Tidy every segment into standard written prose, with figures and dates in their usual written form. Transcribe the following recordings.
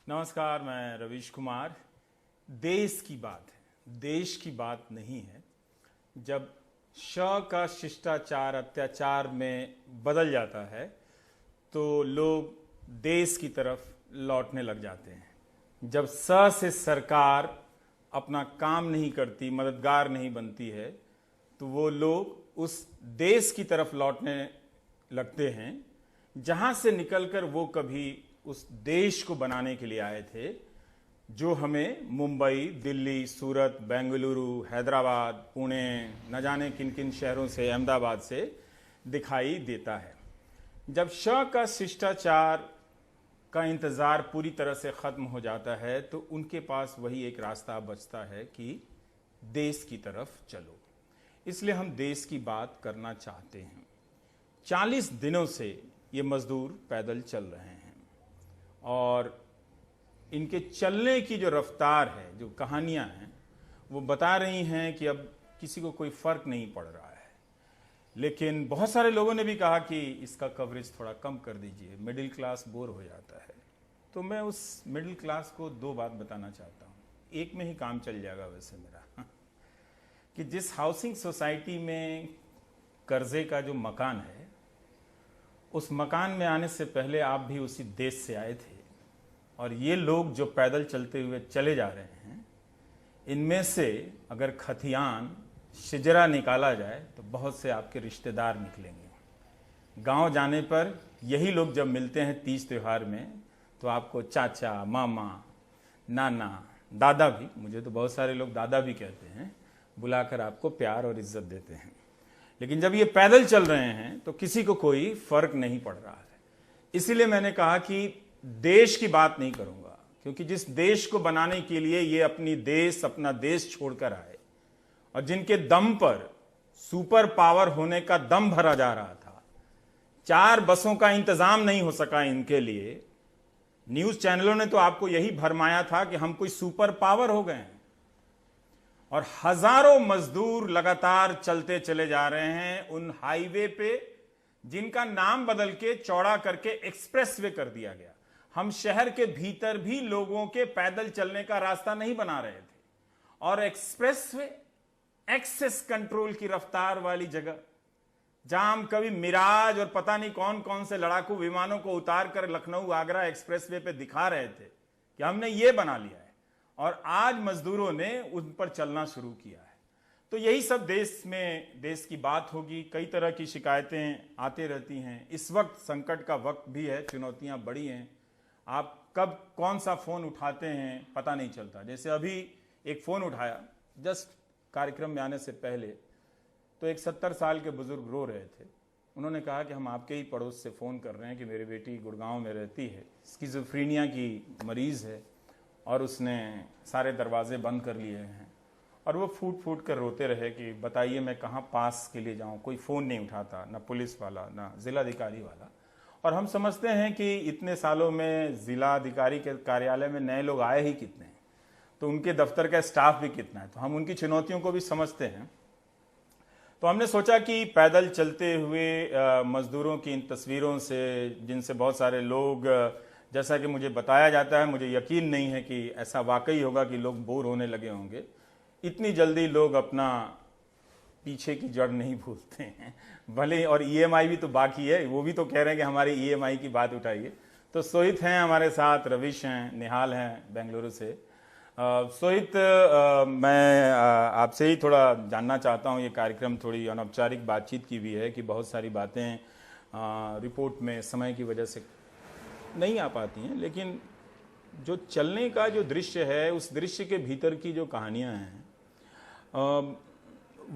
नमस्कार, मैं रवीश कुमार। देश की बात है, देश की बात नहीं है। जब श का शिष्टाचार अत्याचार में बदल जाता है तो लोग देश की तरफ लौटने लग जाते हैं। जब स से सरकार अपना काम नहीं करती, मददगार नहीं बनती है, तो वो लोग उस देश की तरफ लौटने लगते हैं जहां से निकलकर वो कभी उस देश को बनाने के लिए आए थे, जो हमें मुंबई, दिल्ली, सूरत, बेंगलुरु, हैदराबाद, पुणे, न जाने किन किन शहरों से, अहमदाबाद से दिखाई देता है। जब श का शिष्टाचार का इंतज़ार पूरी तरह से ख़त्म हो जाता है तो उनके पास वही एक रास्ता बचता है कि देश की तरफ चलो। इसलिए हम देश की बात करना चाहते हैं। 40 दिनों से ये मज़दूर पैदल चल रहे हैं और इनके चलने की जो रफ्तार है, जो कहानियां हैं, वो बता रही हैं कि अब किसी को कोई फ़र्क नहीं पड़ रहा है। लेकिन बहुत सारे लोगों ने भी कहा कि इसका कवरेज थोड़ा कम कर दीजिए, मिडिल क्लास बोर हो जाता है। तो मैं उस मिडिल क्लास को दो बात बताना चाहता हूँ। एक में ही काम चल जाएगा वैसे मेरा कि जिस हाउसिंग सोसाइटी में कर्जे का जो मकान है, उस मकान में आने से पहले आप भी उसी देश से आए थे। और ये लोग जो पैदल चलते हुए चले जा रहे हैं, इनमें से अगर खतियान शिजरा निकाला जाए तो बहुत से आपके रिश्तेदार निकलेंगे। गांव जाने पर यही लोग जब मिलते हैं तीज त्यौहार में, तो आपको चाचा, मामा, नाना, दादा भी, मुझे तो बहुत सारे लोग दादा भी कहते हैं, बुलाकर आपको प्यार और इज्जत देते हैं। लेकिन जब ये पैदल चल रहे हैं तो किसी को कोई फर्क नहीं पड़ रहा है। इसीलिए मैंने कहा कि देश की बात नहीं करूंगा, क्योंकि जिस देश को बनाने के लिए ये अपना देश छोड़कर आए और जिनके दम पर सुपर पावर होने का दम भरा जा रहा था, 4 बसों का इंतजाम नहीं हो सका इनके लिए। न्यूज चैनलों ने तो आपको यही भरमाया था कि हम कोई सुपर पावर हो गए हैं, और हजारों मजदूर लगातार चलते चले जा रहे हैं उन हाईवे पे जिनका नाम बदल के चौड़ा करके एक्सप्रेसवे कर दिया गया। हम शहर के भीतर भी लोगों के पैदल चलने का रास्ता नहीं बना रहे थे, और एक्सप्रेसवे, एक्सेस कंट्रोल की रफ्तार वाली जगह, जहां हम कभी मिराज और पता नहीं कौन कौन से लड़ाकू विमानों को उतार कर लखनऊ आगरा एक्सप्रेसवे पे दिखा रहे थे कि हमने ये बना लिया है, और आज मजदूरों ने उन पर चलना शुरू किया है। तो यही सब देश की बात होगी। कई तरह की शिकायतें आते रहती हैं। इस वक्त संकट का वक्त भी है, चुनौतियां बड़ी हैं। आप कब कौन सा फ़ोन उठाते हैं पता नहीं चलता। जैसे अभी एक फ़ोन उठाया जस्ट कार्यक्रम में आने से पहले, तो एक 70 साल के बुजुर्ग रो रहे थे। उन्होंने कहा कि हम आपके ही पड़ोस से फ़ोन कर रहे हैं कि मेरी बेटी गुड़गांव में रहती है, स्किज़ोफ्रेनिया की मरीज़ है, और उसने सारे दरवाजे बंद कर लिए हैं। और वो फूट फूट कर रोते रहे कि बताइए मैं कहाँ पास के लिए जाऊँ। कोई फ़ोन नहीं उठाता, ना पुलिस वाला, ना ज़िलाधिकारी वाला। और हम समझते हैं कि इतने सालों में ज़िलाधिकारी के कार्यालय में नए लोग आए ही कितने हैं, तो उनके दफ्तर का स्टाफ भी कितना है, तो हम उनकी चुनौतियों को भी समझते हैं। तो हमने सोचा कि पैदल चलते हुए मज़दूरों की इन तस्वीरों से, जिनसे बहुत सारे लोग, जैसा कि मुझे बताया जाता है, मुझे यकीन नहीं है कि ऐसा वाकई होगा कि लोग बोर होने लगे होंगे। इतनी जल्दी लोग अपना पीछे की जड़ नहीं भूलते हैं, भले। और ईएमआई भी तो बाकी है, वो भी तो कह रहे हैं कि हमारी ईएमआई की बात उठाइए। तो सोहित हैं हमारे साथ, रविश हैं, निहाल हैं बेंगलुरु से। सोहित, मैं आपसे ही थोड़ा जानना चाहता हूँ। ये कार्यक्रम थोड़ी अनौपचारिक बातचीत की भी है कि बहुत सारी बातें रिपोर्ट में समय की वजह से नहीं आ पाती हैं, लेकिन जो चलने का जो दृश्य है, उस दृश्य के भीतर की जो कहानियां हैं,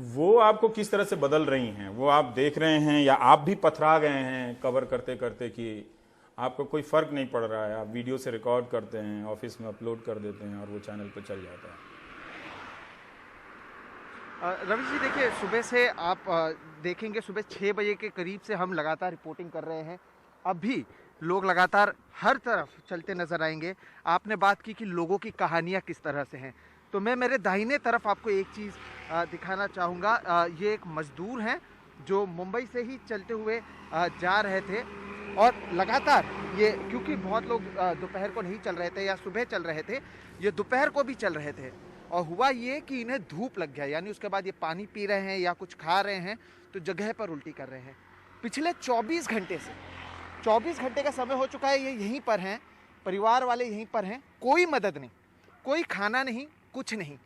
वो आपको किस तरह से बदल रही हैं? वो आप देख रहे हैं या आप भी पथरा गए हैं कवर करते करते कि आपको कोई फ़र्क नहीं पड़ रहा है, आप वीडियो से रिकॉर्ड करते हैं, ऑफिस में अपलोड कर देते हैं और वो चैनल पर चल जाता है? रवीश जी, देखिए, सुबह से आप देखेंगे, सुबह 6 बजे के करीब से हम लगातार रिपोर्टिंग कर रहे हैं। अब भी लोग लगातार हर तरफ चलते नजर आएंगे। आपने बात की कि लोगों की कहानियां किस तरह से हैं, तो मैं मेरे दाहिने तरफ आपको एक चीज़ दिखाना चाहूँगा। ये एक मज़दूर हैं जो मुंबई से ही चलते हुए जा रहे थे। और लगातार ये, क्योंकि बहुत लोग दोपहर को नहीं चल रहे थे या सुबह चल रहे थे, ये दोपहर को भी चल रहे थे और हुआ ये कि इन्हें धूप लग गया, यानी उसके बाद ये पानी पी रहे हैं या कुछ खा रहे हैं तो जगह पर उल्टी कर रहे हैं। पिछले 24 घंटे से, 24 घंटे का समय हो चुका है, ये यहीं पर हैं, परिवार वाले यहीं पर हैं, कोई मदद नहीं, कोई खाना नहीं, कुछ नहीं।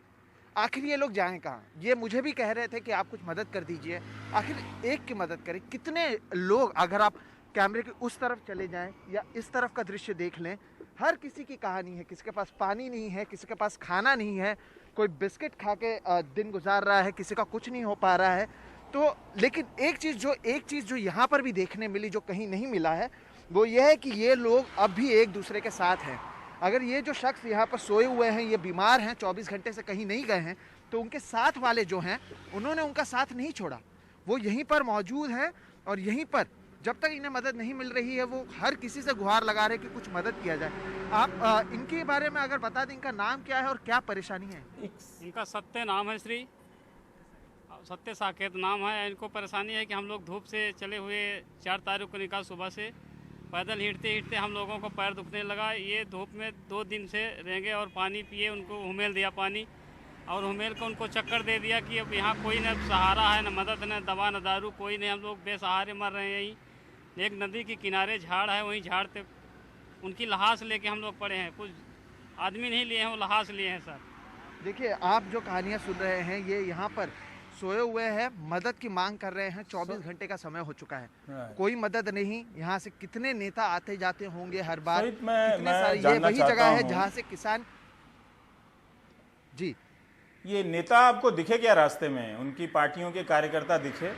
आखिर ये लोग जाएं कहाँ? ये मुझे भी कह रहे थे कि आप कुछ मदद कर दीजिए, आखिर एक की मदद करें। कितने लोग, अगर आप कैमरे के उस तरफ चले जाएं या इस तरफ का दृश्य देख लें, हर किसी की कहानी है, किसी के पास पानी नहीं है, किसी के पास खाना नहीं है, कोई बिस्किट खा के दिन गुजार रहा है, किसी का कुछ नहीं हो पा रहा है। तो लेकिन एक चीज़ जो यहाँ पर भी देखने मिली, जो कहीं नहीं मिला है, वो ये है कि ये लोग अब भी एक दूसरे के साथ हैं। अगर ये जो शख्स यहाँ पर सोए हुए हैं, ये बीमार हैं, 24 घंटे से कहीं नहीं गए हैं, तो उनके साथ वाले जो हैं, उन्होंने उनका साथ नहीं छोड़ा, वो यहीं पर मौजूद हैं और यहीं पर जब तक इन्हें मदद नहीं मिल रही है वो हर किसी से गुहार लगा रहे हैं कि कुछ मदद किया जाए। आप इनके बारे में अगर बता दें, इनका नाम क्या है और क्या परेशानी है? इनका सत्य नाम है, श्री सत्य साकेत नाम है। इनको परेशानी है कि हम लोग धूप से चले हुए 4 तारीख को निकाल, सुबह से पैदल हिटते हम लोगों को पैर दुखने लगा। ये धूप में 2 दिन से रेंगे और पानी पिए, उनको हुमेल दिया पानी, और हुमेल को उनको चक्कर दे दिया कि अब यहाँ कोई न सहारा है, न मदद, न दवा, न दारू, कोई नहीं, हम लोग बेसहारे मर रहे हैं। यहीं एक नदी के किनारे झाड़ है, वहीं झाड़ पे उनकी लहास लेके हम लोग पड़े हैं। कुछ आदमी नहीं लिए हैं, वो लहास लिए हैं सर। देखिए, आप जो कहानियाँ सुन रहे हैं, ये यहाँ पर सोए हुए हैं, मदद की मांग कर रहे हैं। 24 घंटे का समय हो चुका है, कोई मदद नहीं। यहाँ से कितने नेता आते जाते होंगे हर बार, कितने सारे, ये वही जगह है जहाँ से किसान। जी, ये नेता आपको दिखे क्या रास्ते में? उनकी पार्टियों के कार्यकर्ता दिखे?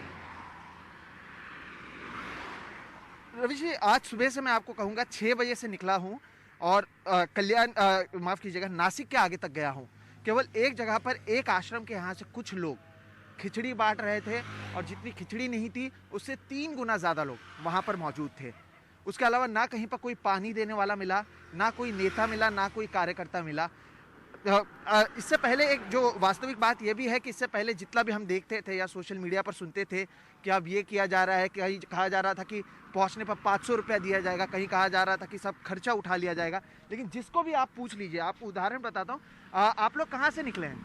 रवि जी, आज सुबह से मैं आपको कहूँगा 6 बजे से निकला हूँ और माफ़ कीजिएगा, नासिक के आगे तक गया हूँ। केवल एक जगह पर, एक आश्रम के यहाँ से कुछ लोग खिचड़ी बांट रहे थे और जितनी खिचड़ी नहीं थी उससे 3 गुना ज़्यादा लोग वहाँ पर मौजूद थे। उसके अलावा ना कहीं पर कोई पानी देने वाला मिला, ना कोई नेता मिला, ना कोई कार्यकर्ता मिला। इससे पहले एक जो वास्तविक बात यह भी है कि इससे पहले जितना भी हम देखते थे या सोशल मीडिया पर सुनते थे कि अब ये किया जा रहा है, कहीं कहा जा रहा था कि पहुंचने पर 500 रुपया दिया जाएगा, कहीं कहा जा रहा था कि सब खर्चा उठा लिया जाएगा। लेकिन जिसको भी आप पूछ लीजिए, आपको उदाहरण बताता हूँ, आप लोग कहाँ से निकले हैं?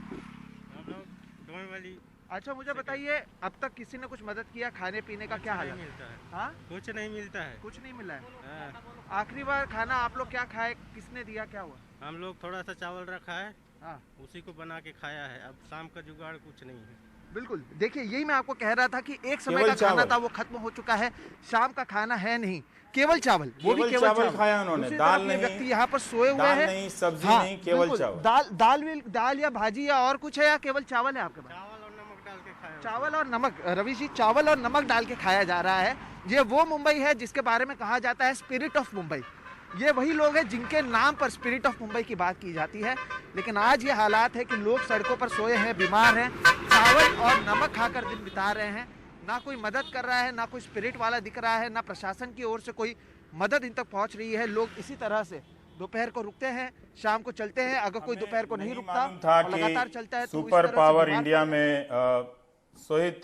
अच्छा, मुझे बताइए, अब तक किसी ने कुछ मदद किया? खाने पीने का क्या हाल है? हाँ, कुछ नहीं मिलता है। कुछ नहीं मिला है। आखिरी बार खाना आप लोग क्या खाए, किसने दिया, क्या हुआ? हम लोग थोड़ा सा चावल रखा है, हाँ, उसी को बना के खाया है। अब शाम का जुगाड़ कुछ नहीं है। बिल्कुल। देखिए, यही मैं आपको कह रहा था कि एक समय का खाना था, वो खत्म हो चुका है। शाम का खाना है नहीं, केवल चावल, वो भी केवल चावल खाया उन्होंने। दाल नहीं, व्यक्ति यहाँ पर सोए हुए हैं, नहीं, सब्जी हाँ, नहीं, केवल चावल। दाल या भाजी या और कुछ है, या केवल चावल है आपके पास? चावल और नमक डाल के खाया। चावल और नमक, रवि जी, चावल और नमक डाल के खाया जा रहा है। ये वो मुंबई है जिसके बारे में कहा जाता है स्पिरिट ऑफ मुंबई। ये वही लोग हैं जिनके नाम पर स्पिरिट ऑफ मुंबई की बात की जाती है। लेकिन आज ये हालात है कि लोग सड़कों पर सोए हैं, बीमार हैं, चावल और नमक खाकर दिन बिता रहे हैं। ना कोई मदद कर रहा है, ना कोई स्पिरिट वाला दिख रहा है, ना प्रशासन की ओर से कोई मदद इन तक पहुंच रही है। लोग इसी तरह से दोपहर को रुकते हैं, शाम को चलते हैं। अगर कोई दोपहर को नहीं रुकता था और लगातार चलता है तो सुपर पावर इंडिया में सोहित,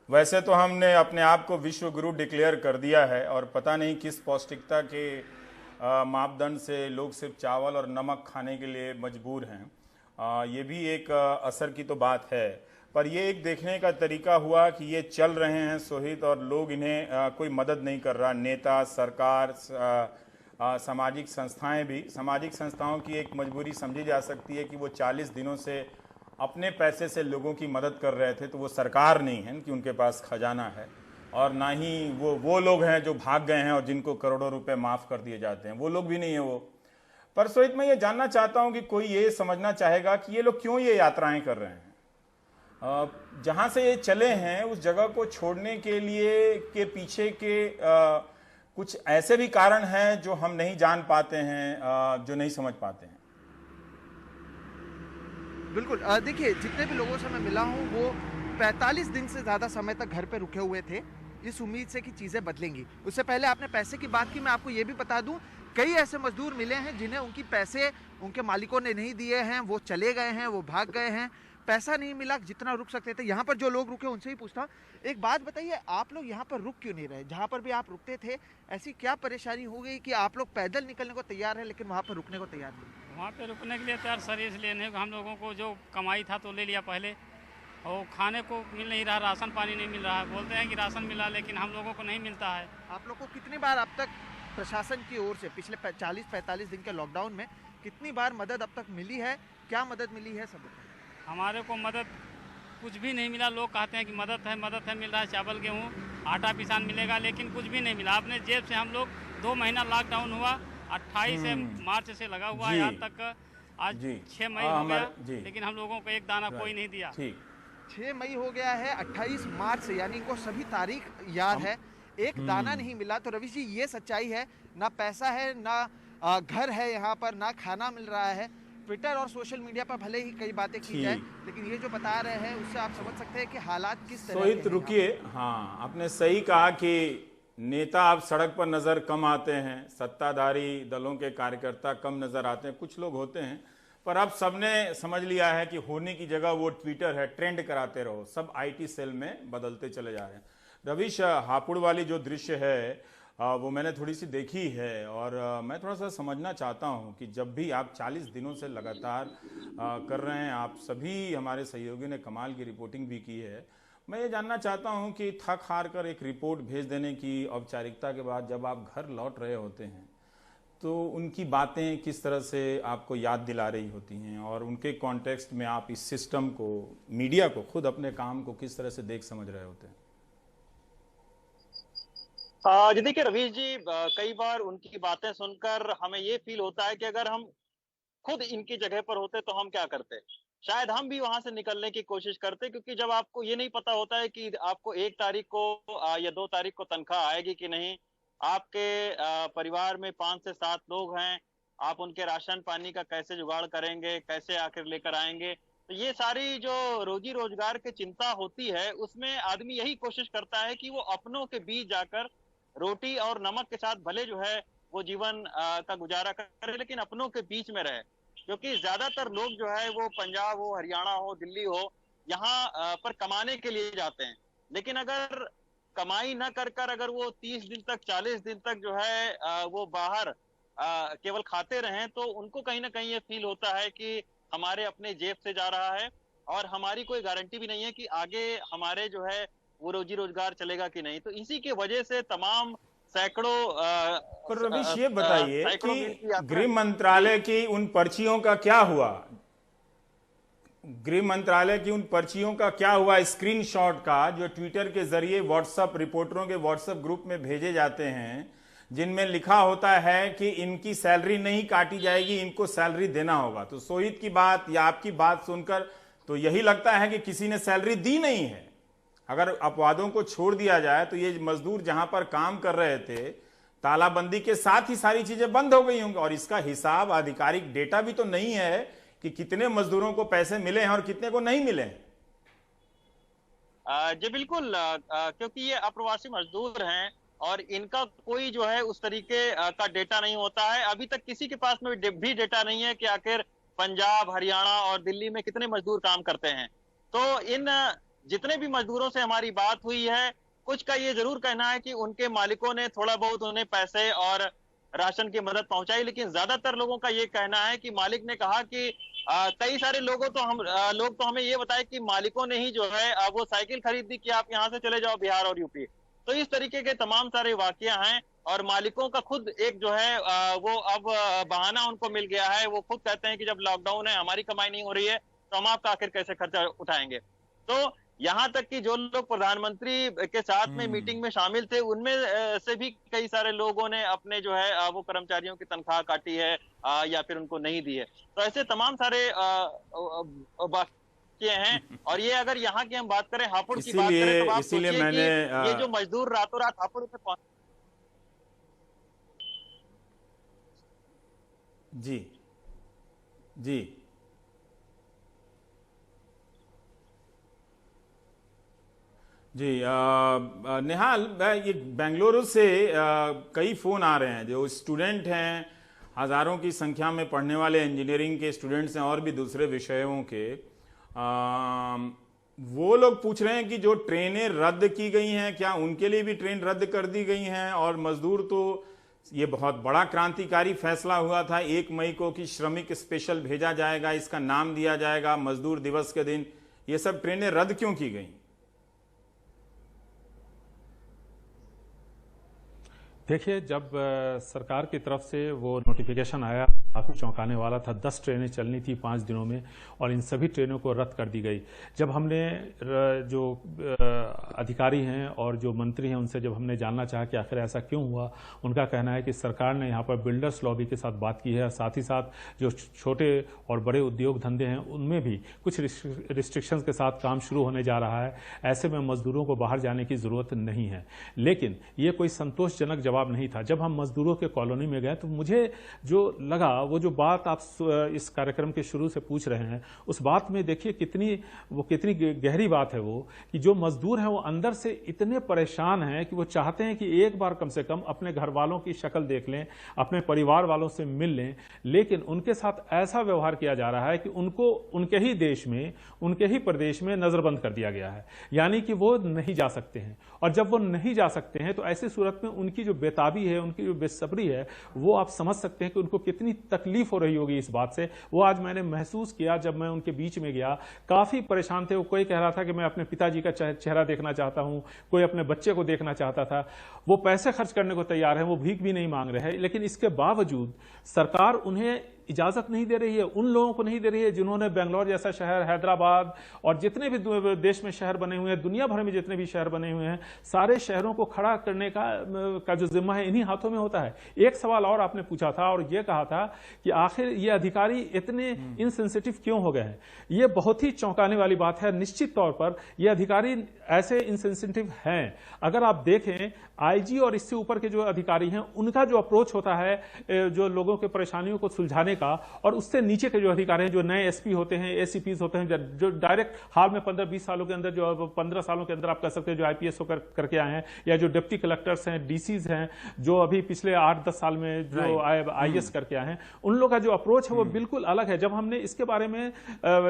वैसे तो हमने अपने आप को विश्व गुरु डिक्लेयर कर दिया है और पता नहीं किस पौष्टिकता के मापदंड से लोग सिर्फ चावल और नमक खाने के लिए मजबूर हैं। ये भी एक असर की तो बात है, पर ये एक देखने का तरीका हुआ कि ये चल रहे हैं सोहित और लोग इन्हें कोई मदद नहीं कर रहा। नेता, सरकार, सामाजिक संस्थाएं भी, सामाजिक संस्थाओं की एक मजबूरी समझी जा सकती है कि वो 40 दिनों से अपने पैसे से लोगों की मदद कर रहे थे, तो वो सरकार नहीं है कि उनके पास खजाना है, और ना ही वो लोग हैं जो भाग गए हैं और जिनको करोड़ों रुपए माफ़ कर दिए जाते हैं, वो लोग भी नहीं है वो। पर सोहित, मैं ये जानना चाहता हूं कि कोई ये समझना चाहेगा कि ये लोग क्यों ये यात्राएं कर रहे हैं। जहां से ये चले हैं उस जगह को छोड़ने के लिए के पीछे के कुछ ऐसे भी कारण हैं जो हम नहीं जान पाते हैं, जो नहीं समझ पाते हैं। बिल्कुल। देखिए, जितने भी लोगों से मैं मिला हूँ वो 45 दिन से ज़्यादा समय तक घर पे रुके हुए थे, इस उम्मीद से कि चीज़ें बदलेंगी। उससे पहले आपने पैसे की बात की, मैं आपको ये भी बता दूं, कई ऐसे मजदूर मिले हैं जिन्हें उनकी पैसे उनके मालिकों ने नहीं दिए हैं, वो चले गए हैं, वो भाग गए हैं। पैसा नहीं मिला जितना रुक सकते थे। यहाँ पर जो लोग रुके उनसे ही पूछता हूँ, एक बात बताइए, आप लोग यहाँ पर रुक क्यों नहीं रहे? जहाँ पर भी आप रुकते थे ऐसी क्या परेशानी हो गई कि आप लोग पैदल निकलने को तैयार है लेकिन वहाँ पर रुकने को तैयार नहीं? वहाँ पे रुकने के लिए तैयार सर इसलिए नहीं, हम लोगों को जो कमाई था तो ले लिया पहले, और खाने को मिल नहीं रहा, राशन पानी नहीं मिल रहा है। बोलते हैं कि राशन मिला, लेकिन हम लोगों को नहीं मिलता है। आप लोग को कितनी बार अब तक प्रशासन की ओर से पिछले 40-45 दिन के लॉकडाउन में कितनी बार मदद अब तक मिली है? क्या मदद मिली है? सब हमारे को मदद कुछ भी नहीं मिला। लोग कहते हैं कि मदद है, मिल रहा है चावल गेहूँ आटा पिसान मिलेगा, लेकिन कुछ भी नहीं मिला। अपने जेब से हम लोग 2 महीना लॉकडाउन हुआ, 28 मार्च से लगा हुआ है, आज तक आज 6 मई हो गया, लेकिन हम लोगों को एक दाना कोई नहीं दिया। 6 मई हो गया है, 28 मार्च से, यानी इनको सभी तारीख याद है, एक दाना नहीं मिला। तो रवि जी, ये सच्चाई है, ना पैसा है, ना घर है यहाँ पर, ना खाना मिल रहा है। ट्विटर और सोशल मीडिया पर भले ही कई बातें की जाए, लेकिन ये जो बता रहे हैं उससे आप समझ सकते हैं कि हालात किस तरह सोहित रुकिए, हाँ आपने सही कहा कि नेता अब सड़क पर नजर कम आते हैं, सत्ताधारी दलों के कार्यकर्ता कम नजर आते हैं, कुछ लोग होते हैं, पर अब सबने समझ लिया है कि होने की जगह वो ट्विटर है, ट्रेंड कराते रहो, सब आईटी सेल में बदलते चले जा रहे हैं। रवीश, हापुड़ वाली जो दृश्य है वो मैंने थोड़ी सी देखी है, और मैं थोड़ा सा समझना चाहता हूं कि जब भी आप 40 दिनों से लगातार कर रहे हैं, आप सभी हमारे सहयोगी ने कमाल की रिपोर्टिंग भी की है। मैं ये जानना चाहता हूं कि थक हार कर एक रिपोर्ट भेज देने की औपचारिकता के बाद जब आप घर लौट रहे होते हैं तो उनकी बातें किस तरह से आपको याद दिला रही होती हैं, और उनके कॉन्टेक्स्ट में आप इस सिस्टम को, मीडिया को, खुद अपने काम को किस तरह से देख समझ रहे होते हैं? जी देखिए रवीश जी, कई बार उनकी बातें सुनकर हमें ये फील होता है कि अगर हम खुद इनकी जगह पर होते तो हम क्या करते। शायद हम भी वहां से निकलने की कोशिश करते, क्योंकि जब आपको ये नहीं पता होता है कि आपको 1 तारीख को या 2 तारीख को तनख्वाह आएगी कि नहीं, आपके परिवार में 5 से 7 लोग हैं, आप उनके राशन पानी का कैसे जुगाड़ करेंगे, कैसे आखिर लेकर आएंगे। तो ये सारी जो रोजी रोजगार की चिंता होती है, उसमें आदमी यही कोशिश करता है कि वो अपनों के बीच जाकर रोटी और नमक के साथ भले जो है वो जीवन का गुजारा करे, लेकिन अपनों के बीच में रहे। क्योंकि ज्यादातर लोग जो है वो पंजाब हो, हरियाणा हो, दिल्ली हो, यहाँ पर कमाने के लिए जाते हैं। लेकिन अगर कमाई न कर कर अगर वो 30 दिन तक, 40 दिन तक जो है वो बाहर केवल खाते रहें, तो उनको कहीं ना कहीं ये फील होता है कि हमारे अपने जेब से जा रहा है, और हमारी कोई गारंटी भी नहीं है कि आगे हमारे जो है वो रोजी रोजगार चलेगा कि नहीं। तो इसी की वजह से तमाम सैकड़ों पर रवीश, ये बताइए कि गृह मंत्रालय की उन पर्चियों का क्या हुआ? गृह मंत्रालय की उन पर्चियों का क्या हुआ? स्क्रीनशॉट का जो ट्विटर के जरिए व्हाट्सएप, रिपोर्टरों के व्हाट्सएप ग्रुप में भेजे जाते हैं, जिनमें लिखा होता है कि इनकी सैलरी नहीं काटी जाएगी, इनको सैलरी देना होगा। तो सोहित की बात या आपकी बात सुनकर तो यही लगता है कि किसी ने सैलरी दी नहीं है। अगर अपवादों को छोड़ दिया जाए तो ये मजदूर जहां पर काम कर रहे थे, तालाबंदी के साथ ही सारी चीजें बंद हो गई होंगी, और इसका हिसाब, आधिकारिक डेटा भी तो नहीं है कि कितने मजदूरों को पैसे मिले हैं और कितने को नहीं मिले हैं। जी बिल्कुल, क्योंकि ये अप्रवासी मजदूर हैं और इनका कोई जो है उस तरीके का डेटा नहीं होता है। अभी तक किसी के पास में भी डेटा नहीं है कि आखिर पंजाब, हरियाणा और दिल्ली में कितने मजदूर काम करते हैं। तो इन जितने भी मजदूरों से हमारी बात हुई है, कुछ का ये जरूर कहना है कि उनके मालिकों ने थोड़ा बहुत उन्हें पैसे और राशन की मदद पहुंचाई, लेकिन ज्यादातर लोगों का ये कहना है कि मालिक ने कहा कि कई सारे लोग तो हमें ये बताए कि मालिकों ने ही जो है वो साइकिल खरीद दी कि आप यहाँ से चले जाओ बिहार और यूपी। तो इस तरीके के तमाम सारे वाकया हैं, और मालिकों का खुद एक जो है वो अब बहाना उनको मिल गया है। वो खुद कहते हैं कि जब लॉकडाउन है, हमारी कमाई नहीं हो रही है, तो हम आपका आखिर कैसे खर्चा उठाएंगे। तो यहाँ तक कि जो लोग प्रधानमंत्री के साथ में मीटिंग में शामिल थे, उनमें से भी कई सारे लोगों ने अपने जो है वो कर्मचारियों की तनख्वाह काटी है या फिर उनको नहीं दी है। तो ऐसे तमाम सारे वाकये हैं। और ये अगर यहाँ की हम बात करें, हापुड़ की बात करें, तो आप सोचिए कि ये जो मजदूर रातों रात हापुड़ में पहुंच। जी जी जी निहाल, ये बेंगलुरु से कई फ़ोन आ रहे हैं। जो स्टूडेंट हैं, हज़ारों की संख्या में पढ़ने वाले इंजीनियरिंग के स्टूडेंट्स हैं और भी दूसरे विषयों के, वो लोग पूछ रहे हैं कि जो ट्रेनें रद्द की गई हैं क्या उनके लिए भी ट्रेन रद्द कर दी गई हैं, और मजदूर तो ये बहुत बड़ा क्रांतिकारी फैसला हुआ था 1 मई को कि श्रमिक स्पेशल भेजा जाएगा, इसका नाम दिया जाएगा मजदूर दिवस के दिन, ये सब ट्रेनें रद्द क्यों की गई? देखिए, जब सरकार की तरफ से वो नोटिफिकेशन आया काफ़ी चौंकाने वाला था। 10 ट्रेनें चलनी थी 5 दिनों में और इन सभी ट्रेनों को रद्द कर दी गई। जब हमने जो अधिकारी हैं और जो मंत्री हैं उनसे जब हमने जानना चाहा कि आखिर ऐसा क्यों हुआ, उनका कहना है कि सरकार ने यहाँ पर बिल्डर्स लॉबी के साथ बात की है, साथ ही साथ जो छोटे और बड़े उद्योग धंधे हैं उनमें भी कुछ रिस्ट्रिक्शंस के साथ काम शुरू होने जा रहा है। ऐसे में मजदूरों को बाहर जाने की ज़रूरत नहीं है। लेकिन ये कोई संतोषजनक जवाब नहीं था। जब हम मजदूरों के कॉलोनी में गए तो मुझे जो लगा, वो जो बात आप इस कार्यक्रम के शुरू से पूछ रहे हैं, उस बात में देखिए कितनी गहरी बात है वो, कि जो मजदूर हैं वो अंदर से इतने परेशान हैं कि वो चाहते हैं कि एक बार कम से कम अपने घर वालों की शक्ल देख लें, अपने परिवार वालों से मिल लें, लेकिन उनके साथ ऐसा व्यवहार किया जा रहा है कि उनको उनके ही देश में, उनके ही प्रदेश में नजरबंद कर दिया गया है, यानी कि वो नहीं जा सकते हैं। और जब वो नहीं जा सकते हैं तो ऐसी सूरत में उनकी जो बेताबी है, उनकी जो बेसब्री है, वो आप समझ सकते हैं कि उनको कितनी तकलीफ हो रही होगी इस बात से। वो आज मैंने महसूस किया जब मैं उनके बीच में गया, काफी परेशान थे वो। कोई कह रहा था कि मैं अपने पिताजी का चेहरा देखना चाहता हूं, कोई अपने बच्चे को देखना चाहता था। वो पैसे खर्च करने को तैयार है, वो भीख भी नहीं मांग रहे हैं, लेकिन इसके बावजूद सरकार उन्हें इजाजत नहीं दे रही है। उन लोगों को नहीं दे रही है जिन्होंने बेंगलोर जैसा शहर, हैदराबाद और जितने भी देश में शहर बने हुए हैं, दुनिया भर में जितने भी शहर बने हुए हैं, सारे शहरों को खड़ा करने का जो जिम्मा है इन्हीं हाथों में होता है। एक सवाल और आपने पूछा था और यह कहा था कि आखिर ये अधिकारी इतने इनसेंसिटिव क्यों हो गए हैं। ये बहुत ही चौंकाने वाली बात है। निश्चित तौर पर ये अधिकारी ऐसे इनसेंसिटिव हैं। अगर आप देखें, आईजी और इससे ऊपर के जो अधिकारी हैं उनका जो अप्रोच होता है जो लोगों के परेशानियों को सुलझाने का, और उससे नीचे के जो अधिकारी हैं, जो नए एसपी होते हैं, एसीपीज होते हैं, जो डायरेक्ट हाल में 15-20 सालों के अंदर, जो 15 सालों के अंदर आप कह सकते हैं जो आईपीएस होकर करके आए हैं, या जो डिप्टी कलेक्टर्स हैं, डीसीज हैं, जो अभी पिछले 8-10 साल में जो आईएएस करके आए हैं, उन लोगों का जो अप्रोच है वो बिल्कुल अलग है। जब हमने इसके बारे में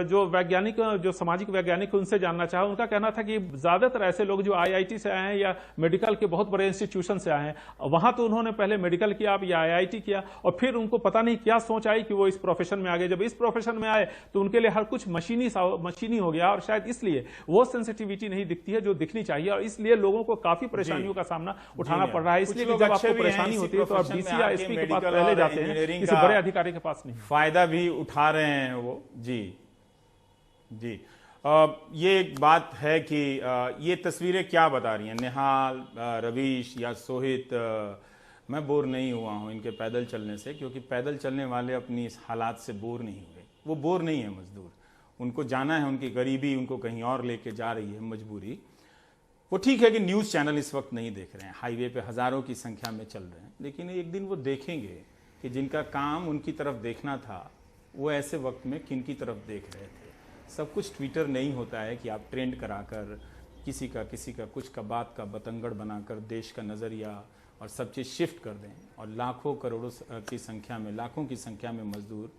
जो वैज्ञानिक, जो सामाजिक वैज्ञानिक उनसे जानना चाहा, उनका कहना था कि ज्यादातर ऐसे लोग जो आईआईटी से आए हैं या मेडिकल के बहुत बड़े इंस्टीट्यूशन से आए हैं, वहां तो उन्होंने पहले मेडिकल किया या आईआईटी किया, और फिर उनको पता नहीं क्या सोच आई कि वो इस प्रोफेशन में आ गए। जब इस प्रोफेशन में आए तो उनके लिए हर कुछ मशीनी हो गया, और शायद इसलिए वो सेंसिटिविटी नहीं दिखती है जो दिखनी चाहिए, और इसलिए लोगों को काफी परेशानियों का सामना उठाना पड़ रहा है। इसलिए जब आपको परेशानी होती है तो आप डीसी या एसपी के पास पहले जाते हैं, किसी बड़े अधिकारी के पास नहीं। फायदा भी उठा रहे हैं वो। जी जी, ये एक बात है कि ये तस्वीरें क्या बता रही हैं, निहाल, रवीश या सोहित, मैं बोर नहीं हुआ हूं इनके पैदल चलने से, क्योंकि पैदल चलने वाले अपनी इस हालात से बोर नहीं हुए। वो बोर नहीं है मजदूर, उनको जाना है, उनकी गरीबी उनको कहीं और लेके जा रही है, मजबूरी। वो ठीक है कि न्यूज़ चैनल इस वक्त नहीं देख रहे हैं, हाईवे पे हज़ारों की संख्या में चल रहे हैं, लेकिन एक दिन वो देखेंगे कि जिनका काम उनकी तरफ देखना था, वो ऐसे वक्त में किन की तरफ देख रहे थे। सब कुछ ट्विटर नहीं होता है कि आप ट्रेंड कराकर किसी का कुछ का बात का बतंगड़ बनाकर देश का नज़रिया और सब चीज़ शिफ्ट कर दें, और लाखों करोड़ों की संख्या में, लाखों की संख्या में मजदूर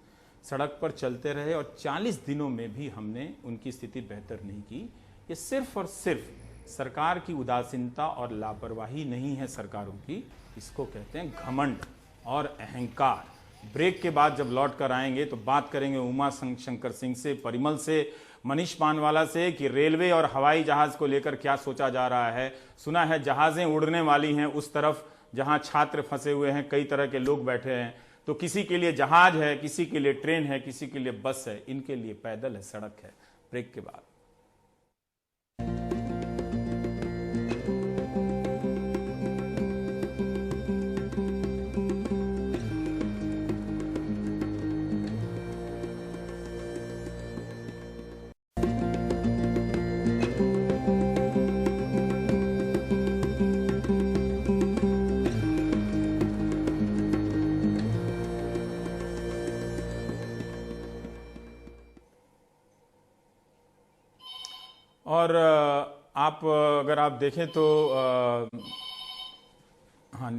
सड़क पर चलते रहे, और 40 दिनों में भी हमने उनकी स्थिति बेहतर नहीं की। ये सिर्फ और सिर्फ सरकार की उदासीनता और लापरवाही नहीं है सरकारों की, इसको कहते हैं घमंड और अहंकार। ब्रेक के बाद जब लौट कर आएंगे तो बात करेंगे उमा शंकर सिंह से, परिमल से, मनीष पानवाला से कि रेलवे और हवाई जहाज को लेकर क्या सोचा जा रहा है। सुना है जहाजें उड़ने वाली हैं उस तरफ जहां छात्र फंसे हुए हैं, कई तरह के लोग बैठे हैं, तो किसी के लिए जहाज है, किसी के लिए ट्रेन है, किसी के लिए बस है, इनके लिए पैदल है, सड़क है। ब्रेक के बाद और आप अगर आप देखें तो हाँ,